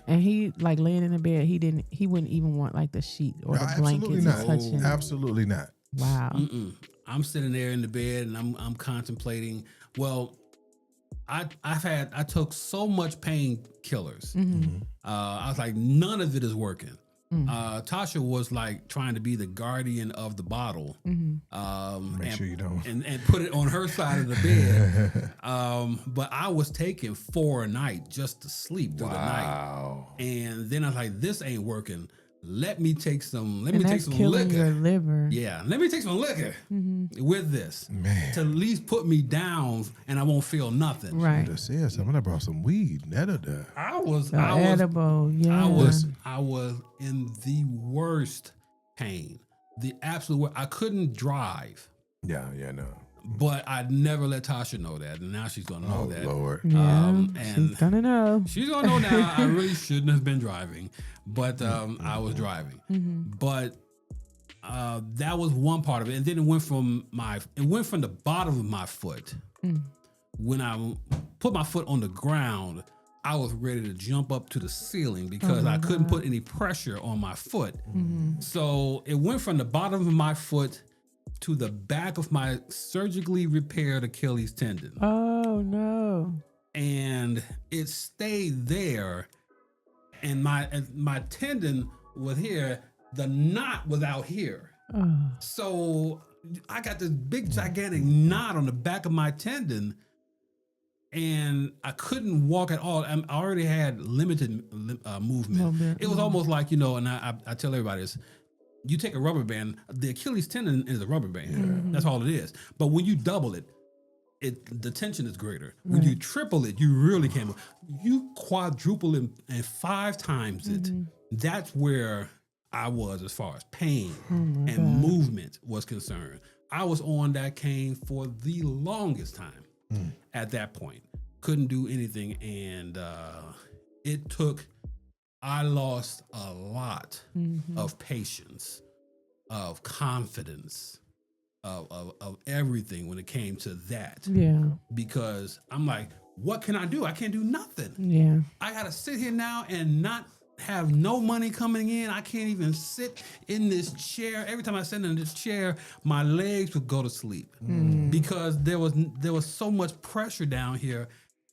and he like laying in the bed. He wouldn't even want like the sheet or the blanket to touch him. Absolutely not. Wow. I'm sitting there in the bed and I'm contemplating. Well, I took so much painkillers. I was like, none of it is working. Tasha was like trying to be the guardian of the bottle. Make sure you don't. And put it on her side of the bed. But I was taking 4 a night just to sleep through the night. And then I was like, this ain't working. Let me take some killing liquor. Your liver. Yeah, let me take some liquor with this to at least put me down, and I won't feel nothing. Right. Just said something. I brought some weed. I was edible. Yeah. I was in the worst pain, the absolute worst. I couldn't drive. Yeah, no. But I never let Tasha know that, and now she's gonna know that. Lord. Yeah, and she's gonna know. She's gonna know now. I really shouldn't have been driving, but I was driving. But that was one part of it, and then it went from the bottom of my foot. When I put my foot on the ground, I was ready to jump up to the ceiling because I couldn't put any pressure on my foot. So it went from the bottom of my foot to the back of my surgically repaired Achilles tendon. Oh no. And it stayed there. And my tendon was here. The knot was out here. So I got this big gigantic knot on the back of my tendon. And I couldn't walk at all. I already had limited movement. It was almost like, and I tell everybody this. You take a rubber band, the Achilles tendon is a rubber band. That's all it is. But when you double it, the tension is greater. When you triple it, you really can't move. You quadruple it and 5 times it. That's where I was as far as pain and movement was concerned. I was on that cane for the longest time at that point. Couldn't do anything. And I lost a lot of patience, of confidence, of everything when it came to that. Yeah. Because I'm like, what can I do? I can't do nothing. Yeah. I got to sit here now and not have no money coming in. I can't even sit in this chair. Every time I sit in this chair, my legs would go to sleep because there was so much pressure down here.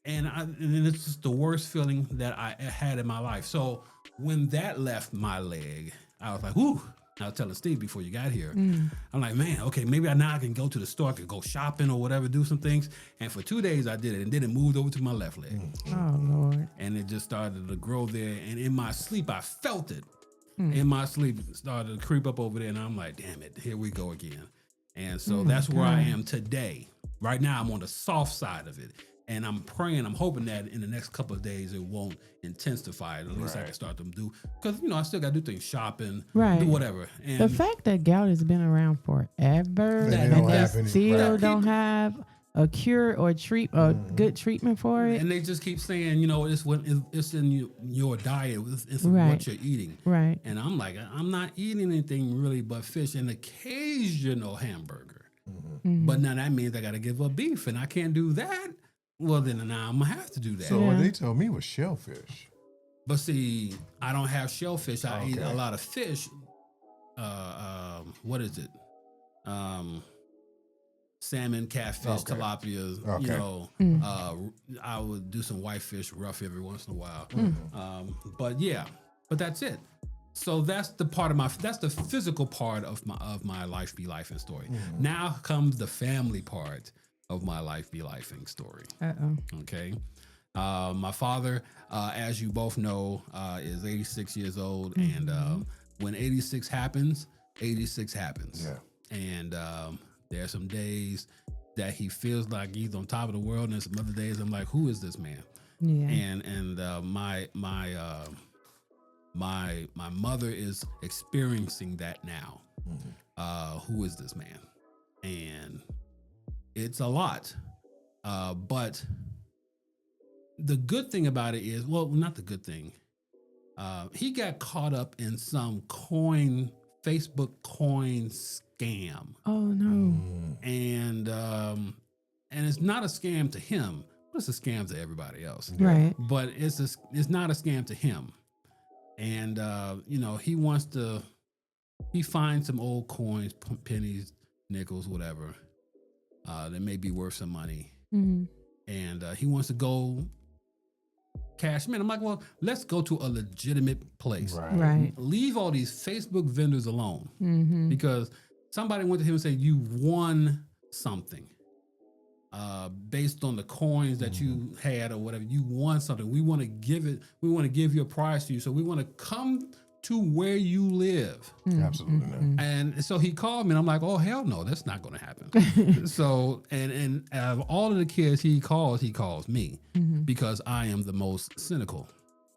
And it's just the worst feeling that I had in my life. So when that left my leg, I was like, whoo. I was telling Steve before you got here, I'm like, man, okay, maybe now I can go to the store, I can go shopping or whatever, do some things. And for 2 days I did it, and then it moved over to my left leg. Oh, Lord. And it just started to grow there. And in my sleep, I felt it. in my sleep started to creep up over there, and I'm like, damn it, here we go again. And so that's where I am today. Right now, I'm on the soft side of it. And I'm praying, I'm hoping that in the next couple of days it won't intensify. At least I can start to do, because I still got to do things, shopping, do whatever. And the fact that gout has been around forever, and they still don't have a cure or good treatment for it, and they just keep saying, it's in your diet, it's what you're eating, right? And I'm like, I'm not eating anything really but fish and occasional hamburger. But now that means I got to give up beef, and I can't do that. Well, then now I'm going to have to do that. So what they told me was shellfish. But see, I don't have shellfish. I eat a lot of fish. What is it? Salmon, catfish, tilapia. I would do some whitefish rough every once in a while. But that's it. So that's the part of that's the physical part of my life be life and story. Now comes the family part of my life be lifing story. Okay. My father, as you both know, is 86 years old, and when 86 happens, 86 happens. Yeah. And there are some days that he feels like he's on top of the world, and some other days I'm like, who is this man? Yeah. And my mother is experiencing that now. Who is this man? And it's a lot. But the good thing about it is, well, not the good thing. He got caught up in some Facebook coin scam. Oh no. And it's not a scam to him, but it's a scam to everybody else. Right. But it's not a scam to him. And he finds some old coins, pennies, nickels, whatever, that may be worth some money. And he wants to go cash them in. I'm like, well, let's go to a legitimate place. Right. Leave all these Facebook vendors alone, because somebody went to him and said, you won something based on the coins that you had or whatever. You won something. We want to give you a prize to you. So we want to come to where you live. Absolutely not. And so he called me, and I'm like, oh, hell no, that's not going to happen. So, and out of all of the kids he calls me, because I am the most cynical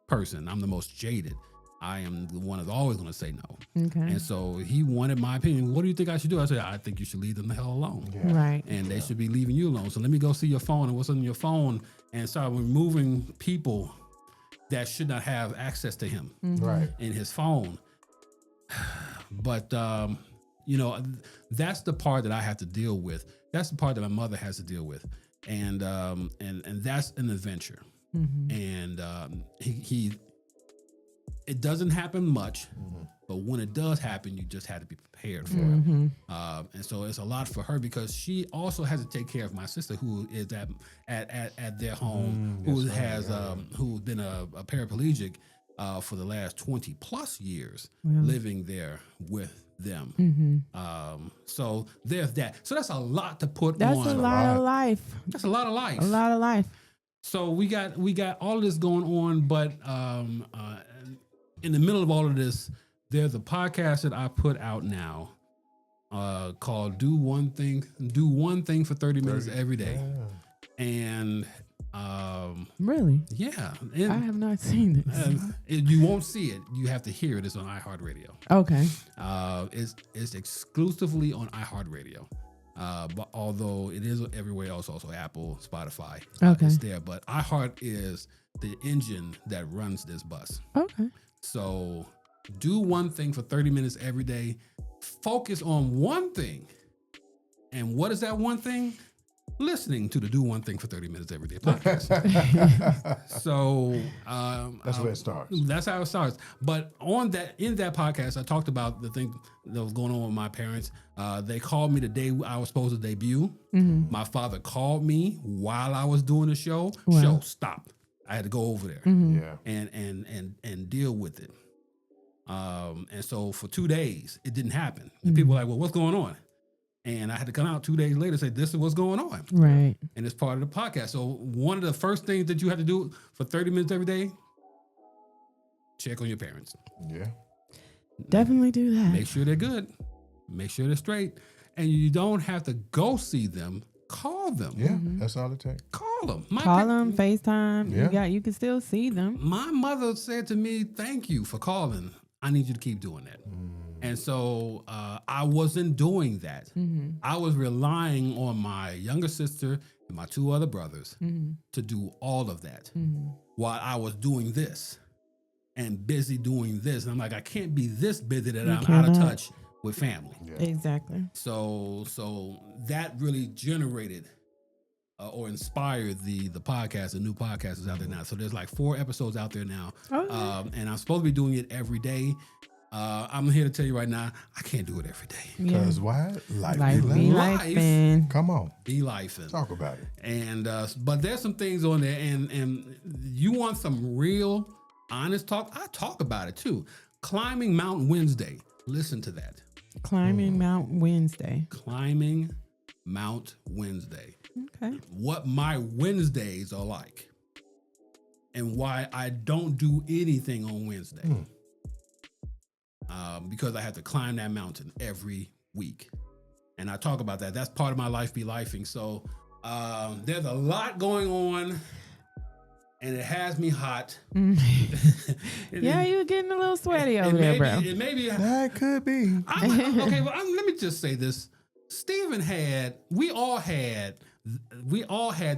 person. I'm the most jaded. I am the one that's always going to say no. Okay. And so he wanted my opinion. What do you think I should do? I said, I think you should leave them the hell alone. Yeah. Right. And they should be leaving you alone. So let me go see your phone and what's on your phone, and start removing people that should not have access to him in his phone. But, that's the part that I have to deal with. That's the part that my mother has to deal with. And that's an adventure. And it doesn't happen much, but when it does happen, you just have to be prepared for it. And so it's a lot for her, because she also has to take care of my sister, who is at their home, who's been a paraplegic for the last 20 plus years, living there with them. So there's that. So that's a lot to put on. That's a lot of life. That's a lot of life. A lot of life. So we got all of this going on, but in the middle of all of this, there's a podcast that I put out now called Do One Thing for 30 minutes every day. And really? Yeah. I have not seen this. You won't see it. You have to hear it. It's on iHeartRadio. Okay. It's exclusively on iHeartRadio. But although it is everywhere else, also Apple, Spotify, it's there. But iHeart is the engine that runs this bus. Okay. So do one thing for 30 minutes every day. Focus on one thing. And what is that one thing? Listening to the Do One Thing for 30 Minutes Every Day podcast. So that's where it starts. That's how it starts. But in that podcast, I talked about the thing that was going on with my parents. They called me the day I was supposed to debut. My father called me while I was doing the show. Wow. Show stopped. I had to go over there and deal with it. And so for 2 days, it didn't happen. And people were like, well, what's going on? And I had to come out 2 days later and say, this is what's going on. Right. And it's part of the podcast. So one of the first things that you have to do for 30 minutes every day, check on your parents. Yeah. Definitely do that. Make sure they're good. Make sure they're straight. And you don't have to go see them. Call them. Yeah, that's all it takes. Call them. Call them, FaceTime. Yeah. You can still see them. My mother said to me, "Thank you for calling. I need you to keep doing that." And so I wasn't doing that. I was relying on my younger sister and my 2 other brothers to do all of that while I was doing this and busy doing this. And I'm like, I can't be this busy that I'm out of touch with family. Yeah. Exactly. So that really generated or inspired the podcast. The new podcast is out there now. So there's like 4 episodes out there now. And I'm supposed to be doing it every day. I'm here to tell you right now, I can't do it every day. Because why? Life be life. Come on. Be life. Talk about it. And but there's some things on there, and you want some real honest talk, I talk about it too. Climbing Mount Wednesday. Listen to that. Climbing Mount Wednesday. Climbing Mount Wednesday. Okay. What my Wednesdays are like. And why I don't do anything on Wednesday. Because I have to climb that mountain every week. And I talk about that. That's part of my life be lifing. So there's a lot going on. And it has me hot. Yeah, you're getting a little sweaty over there, bro. It may be. That could be. Okay, well, let me just say this. Stephen we all had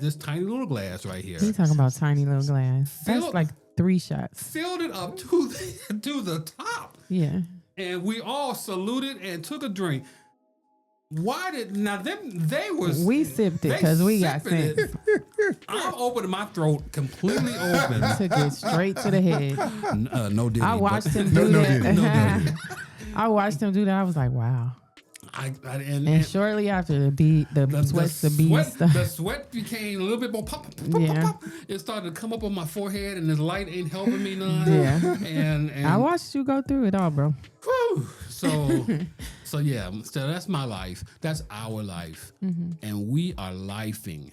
this tiny little glass right here. You talking about tiny little glass? That's like 3 shots. Filled it up to the top. Yeah. And we all saluted and took a drink. Why did we sipped it because we got sense. I'm opening my throat completely open. Took it straight to the head. No diddy. I watched him do that. I watched him do that. I was like, wow. And shortly after the sweat became a little bit more pop. It started to come up on my forehead, and this light ain't helping me none. Yeah, and I watched you go through it all, bro. Whew. So that's my life. That's our life, and we are lifing,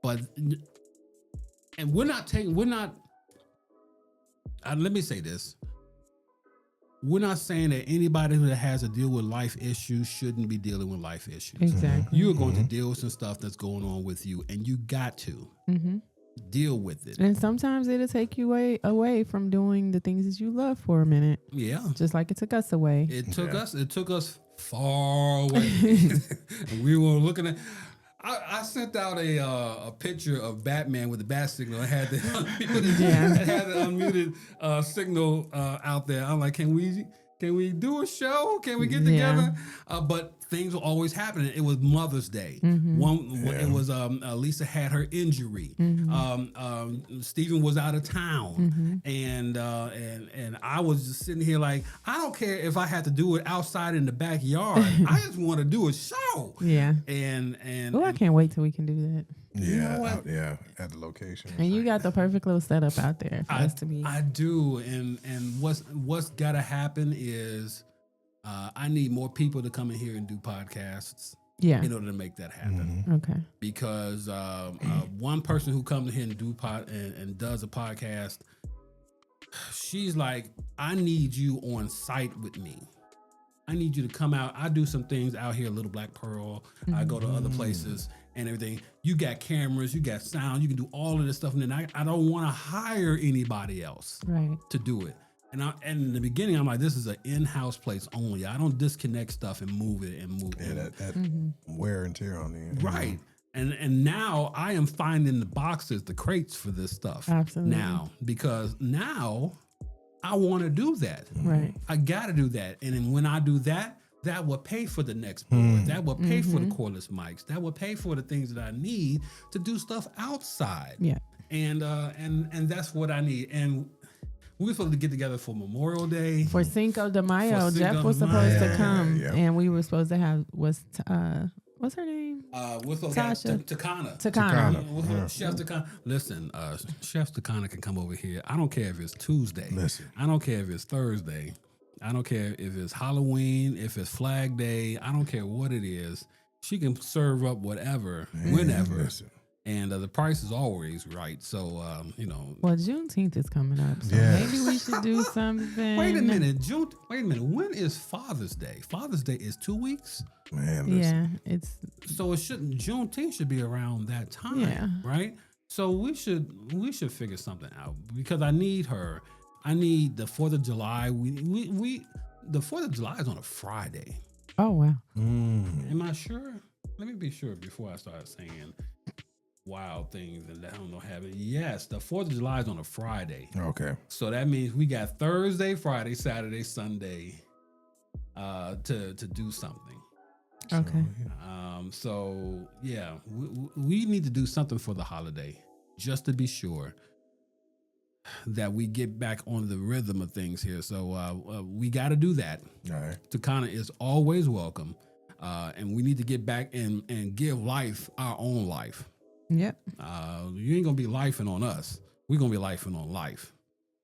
and we're not. Let me say this. We're not saying that anybody that has to deal with life issues shouldn't be dealing with life issues. Exactly. You're going to deal with some stuff that's going on with you, and you got to deal with it. And sometimes it'll take you away from doing the things that you love for a minute. Yeah. Just like it took us away. It took us far away. We were looking at. I sent out a picture of Batman with the bat signal. I had the unmuted signal out there. I'm like, can we do a show? Can we get together? But things were always happening. It was Mother's Day. It was Lisa had her injury. Stephen was out of town, and I was just sitting here like, I don't care if I had to do it outside in the backyard. I just want to do a show. Yeah. And I can't wait till we can do that. Yeah, at the location. And you got the perfect little setup out there for us to be. I do, and what's got to happen is I need more people to come in here and do podcasts. Yeah. In order to make that happen. Okay. Because one person who comes in here and and does a podcast, she's like, I need you on site with me. I need you to come out. I do some things out here, Little Black Pearl. I go to other places and everything. You got cameras, you got sound, you can do all of this stuff. And then I don't want to hire anybody else to do it. And in the beginning, I'm like, this is an in-house place only. I don't disconnect stuff and move it. Yeah, that wear and tear on the end. Right. And now I am finding the boxes, the crates for this stuff. Absolutely. Now, because now I want to do that. Right. I got to do that. And then when I do that, that will pay for the next board. That will pay for the cordless mics. That will pay for the things that I need to do stuff outside. Yeah. And that's what I need. And we were supposed to get together for Memorial Day. For Cinco de Mayo, Jeff was supposed to come, and we were supposed to have what's her name? Tasha. Takana. Chef Takana. Listen, Chef Takana can come over here. I don't care if it's Tuesday. Listen. I don't care if it's Thursday. I don't care if it's Halloween, if it's Flag Day. I don't care what it is. She can serve up whatever, whenever. Listen. and the price is always right. So you know. Well, Juneteenth is coming up, so Yes. maybe we should do something. Wait a minute, Wait a minute. When is Father's Day? Father's Day is 2 weeks. Man, Yeah, listen. it's So it shouldn't. Juneteenth should be around that time, Yeah. right? So we should figure something out because I need her. I need the 4th of July. We the 4th of July is on a Friday. oh wow. Am I sure? Let me be sure before I start saying wild things and I don't know have it. Yes, the 4th of July is on a Friday. Okay. So that means we got Thursday, Friday, Saturday, Sunday to do something. Okay. So yeah, we need to do something for the holiday just to be sure that we get back on the rhythm of things here. So we got to do that. All right. Takana is always welcome. And we need to get back and give life our own life. Yep. You ain't gonna be lifing on us. We're gonna be lifing on life.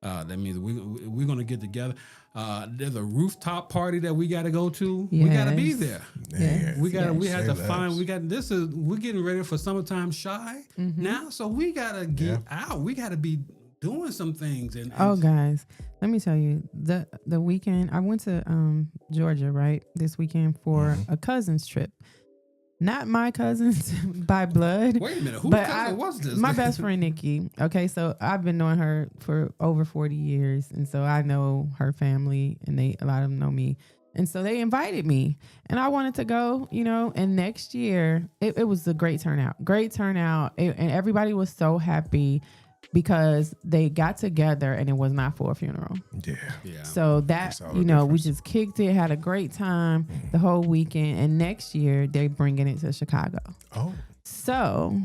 That means we're gonna get together. There's a rooftop party that we got to go to. We got to be Yes. there. Yes. We got. We have to Say find. less. We're getting ready for summertime shy now. So we gotta get out. We gotta be doing some things. And Oh, guys, let me tell you, the weekend I went to Georgia, right, this weekend for a cousin's trip. Not my cousins by blood. Wait a minute, whose but cousin was this? My best friend Nikki. Okay, so I've been knowing her for over 40 years, and so I know her family, and a lot of them know me. And so they invited me, and I wanted to go, you know. And next year, it was a great turnout, and everybody was so happy because they got together, and it was not for a funeral. Yeah. So that, all the you know, we difference. just kicked it, had a great time the whole weekend. And next year they're bringing it to Chicago. Oh. So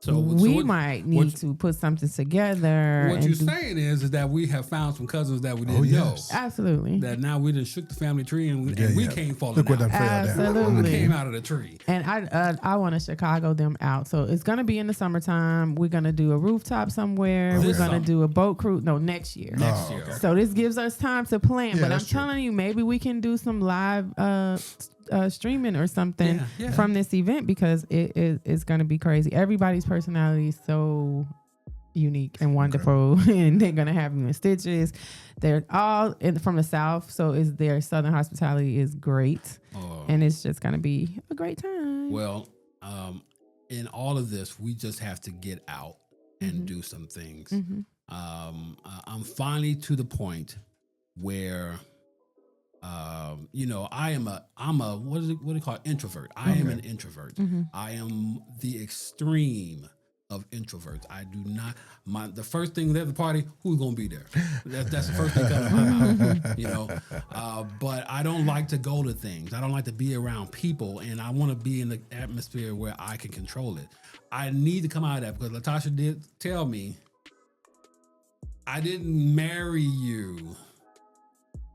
So we what- might need what- to put something together. What and you're do- saying is that we have found some cousins that we didn't Oh, know. yes. Absolutely. That now we just shook the family tree and we Yeah. came falling Look what out. done fell down. Absolutely. We came out of the tree. And I want to Chicago them out. So it's going to be in the summertime. We're going to do a rooftop somewhere. This We're going to summer. do a boat cruise. No, next year. Next Oh, year. okay. So this gives us time to plan. Yeah, But I'm that's true. telling you, maybe we can do some live streaming or something Yeah. from this event because it's going to be crazy. Everybody's personality is so unique and wonderful, and they're going to have you in stitches. They're all from the South, so their Southern hospitality is great, and it's just going to be a great time. Well, in all of this, we just have to get out and do some things. Mhm. I'm finally to the point where, you know, I'm a what do you call it? Introvert. I am an introvert. I am the extreme of introverts. I do not the first thing at the party, who's gonna be there? That's the first thing coming to my mind, you know. But I don't like to go to things. I don't like to be around people, and I want to be in the atmosphere where I can control it. I need to come out of that because Latasha did tell me I didn't marry you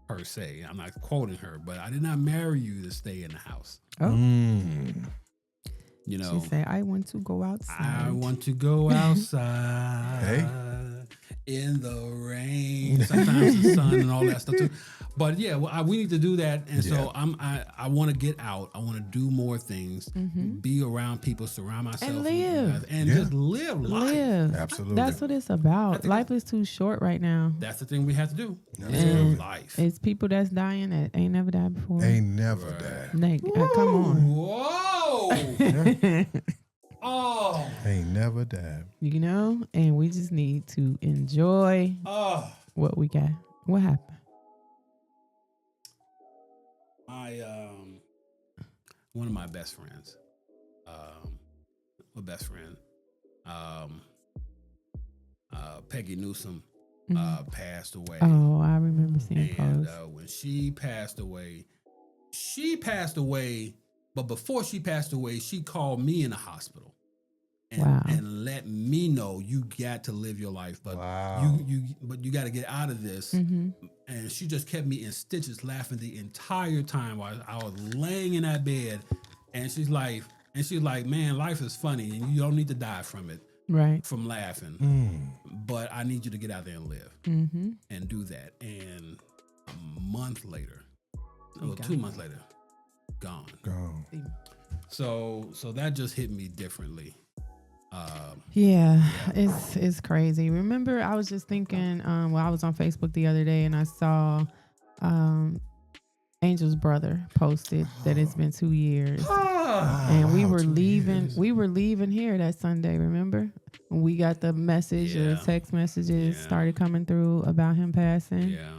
per se. I'm not quoting her, but I did not marry you to stay in the house. Oh, You know, she said, "I want to go outside." I want to go outside in the rain, sometimes the sun and all that stuff too. But yeah, we need to do that. And so I want to get out. I want to do more things, be around people, surround myself And with live. guys, and just live life. Live. Absolutely. That's what it's about. think Life is too short right now. That's the thing we have to do. And Live life. It's people that's dying that ain't never died before. Ain't never died. Like, come on. Whoa! Oh, Ain't never died. You know, and we just need to enjoy oh. what we got. What happened? My one of my best friends, Peggy Newsom, passed away. Oh, I remember seeing And posts. when she passed away, but before she passed away, she called me in the hospital and, Wow. and let me know you got to live your life, but Wow. you got to get out of this. Mm-hmm. And she just kept me in stitches, laughing the entire time while I was laying in that bed. And she's like, man, life is funny, and you don't need to die from it, Right. from laughing. But I need you to get out there and live Mm-hmm. and do that. And a month later, He no, gone. 2 months later, gone. Gone. So that just hit me differently. It's crazy. Remember, I was just thinking, I was on Facebook the other day and I saw Angel's brother posted that it's been 2 years. And we were leaving here that Sunday, remember? When we got the message or text messages started coming through about him passing. Yeah.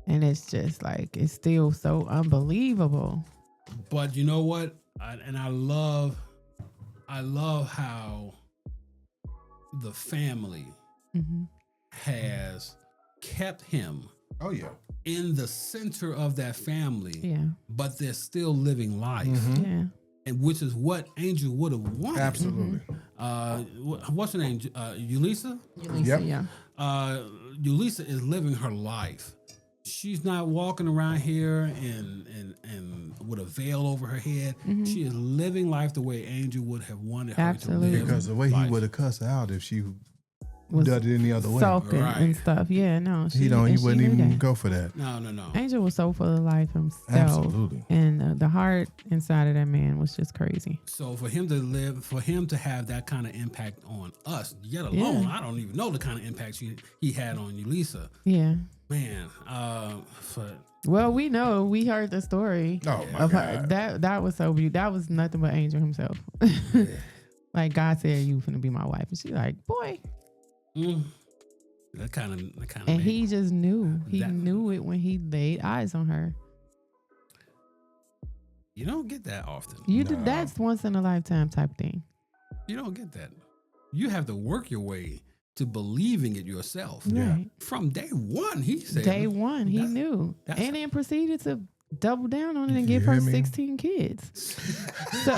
And it's just like, it's still so unbelievable. But you know what? I love how the family has kept him. Oh yeah. In the center of that family. Yeah. But they're still living life. Yeah. And which is what Angel would have wanted. Absolutely. What's her name? Yulisa? Yep. Yeah. Yulisa is living her life. She's not walking around here and with a veil over her head. She is living life the way Angel would have wanted her to live. Because the way he would have cussed her out if she done it any other way. Sulking and stuff. Yeah, no. He wouldn't even go for that. No. Angel was so full of life himself. Absolutely. And the heart inside of that man was just crazy. So for him to have that kind of impact on us, yet alone, I don't even know the kind of impact he had on Yulisa. Yeah. Man, well, we know. We heard the story. Oh my God. That was so beautiful. That was nothing but Angel himself. Like God said, you finna be my wife, and she like, boy. That kind of. And he just knew. He knew it when he laid eyes on her. You don't get that often. That's once in a lifetime type thing. You don't get that. You have to work your way to believing it yourself. Right. From day one, he said. Day one, he knew. And then proceeded to double down on it and give her 16 kids. So,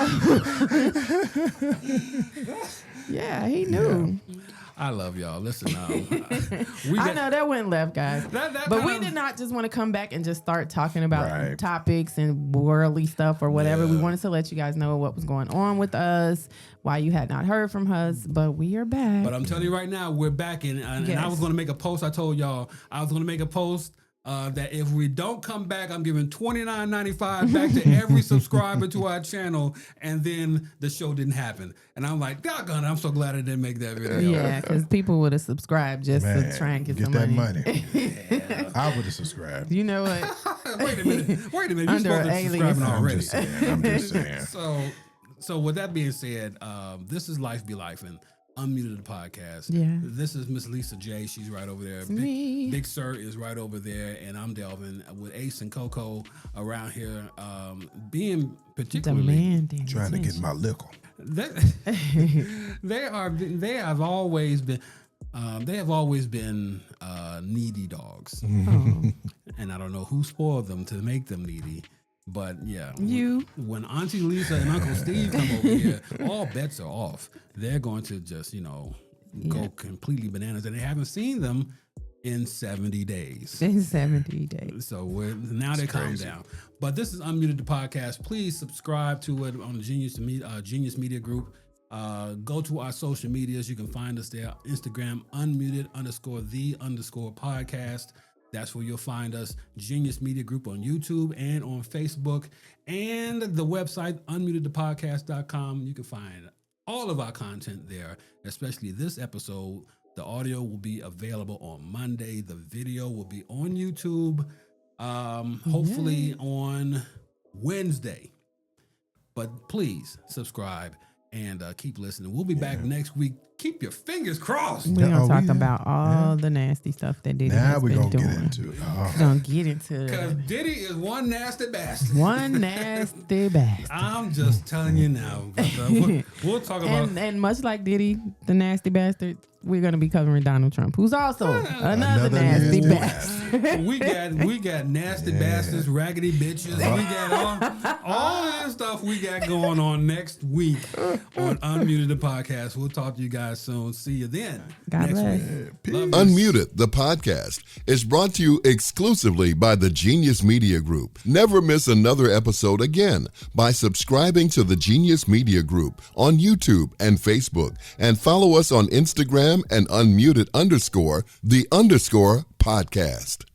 yeah, he knew. Yeah. I love y'all. Listen, I know that went left, guys. But we did not just want to come back and just start talking about topics and worldly stuff or whatever. Yeah. We wanted to let you guys know what was going on with us, why you had not heard from us, but we are back. But I'm telling you right now, we're back. And I was going to make a post. I told y'all I was going to make a post that if we don't come back, I'm giving $29.95 back to every subscriber to our channel. And then the show didn't happen. And I'm like, doggone it, I'm so glad I didn't make that video. Yeah, because people would have subscribed just to try and get some that money. Yeah. I would have subscribed. You know what? Wait a minute. You're supposed to subscribe already. I'm just saying. So with that being said, this is Life Be Life and Unmuted the podcast. Yeah. This is Miss Lisa J. She's right over there. Big Sir is right over there, and I'm Delvin with Ace and Coco around here, being particularly demanding, trying to get my liquor. They have always been needy dogs, and I don't know who spoiled them to make them needy. But yeah, when Auntie Lisa and Uncle Steve come over here, all bets are off. They're going to just, go completely bananas. And they haven't seen them in 70 days. In 70 days. So now they calm down. But this is Unmuted the Podcast. Please subscribe to it on the Genius Media Group. Go to our social medias. You can find us there. Instagram, unmuted_the_podcast. That's where you'll find us, Genius Media Group on YouTube and on Facebook, and the website, unmutedthepodcast.com. You can find all of our content there, especially this episode. The audio will be available on Monday. The video will be on YouTube, hopefully on Wednesday. But please subscribe and keep listening. We'll be back next week. Keep your fingers crossed. We're going to talk about all the nasty stuff that Diddy has been doing. Get into it. We're going to get into it. Because Diddy is one nasty bastard. One nasty bastard. I'm just telling you now. But, we'll talk about... And much like Diddy, the nasty bastard, we're going to be covering Donald Trump, who's also another nasty bastard. We got nasty bastards, raggedy bitches. We got all that stuff we got going on next week on Unmuted the Podcast. We'll talk to you guys soon. See you then. God bless. Unmuted, the podcast, is brought to you exclusively by the Genius Media Group. Never miss another episode again by subscribing to the Genius Media Group on YouTube and Facebook, and follow us on Instagram and unmuted_the_podcast.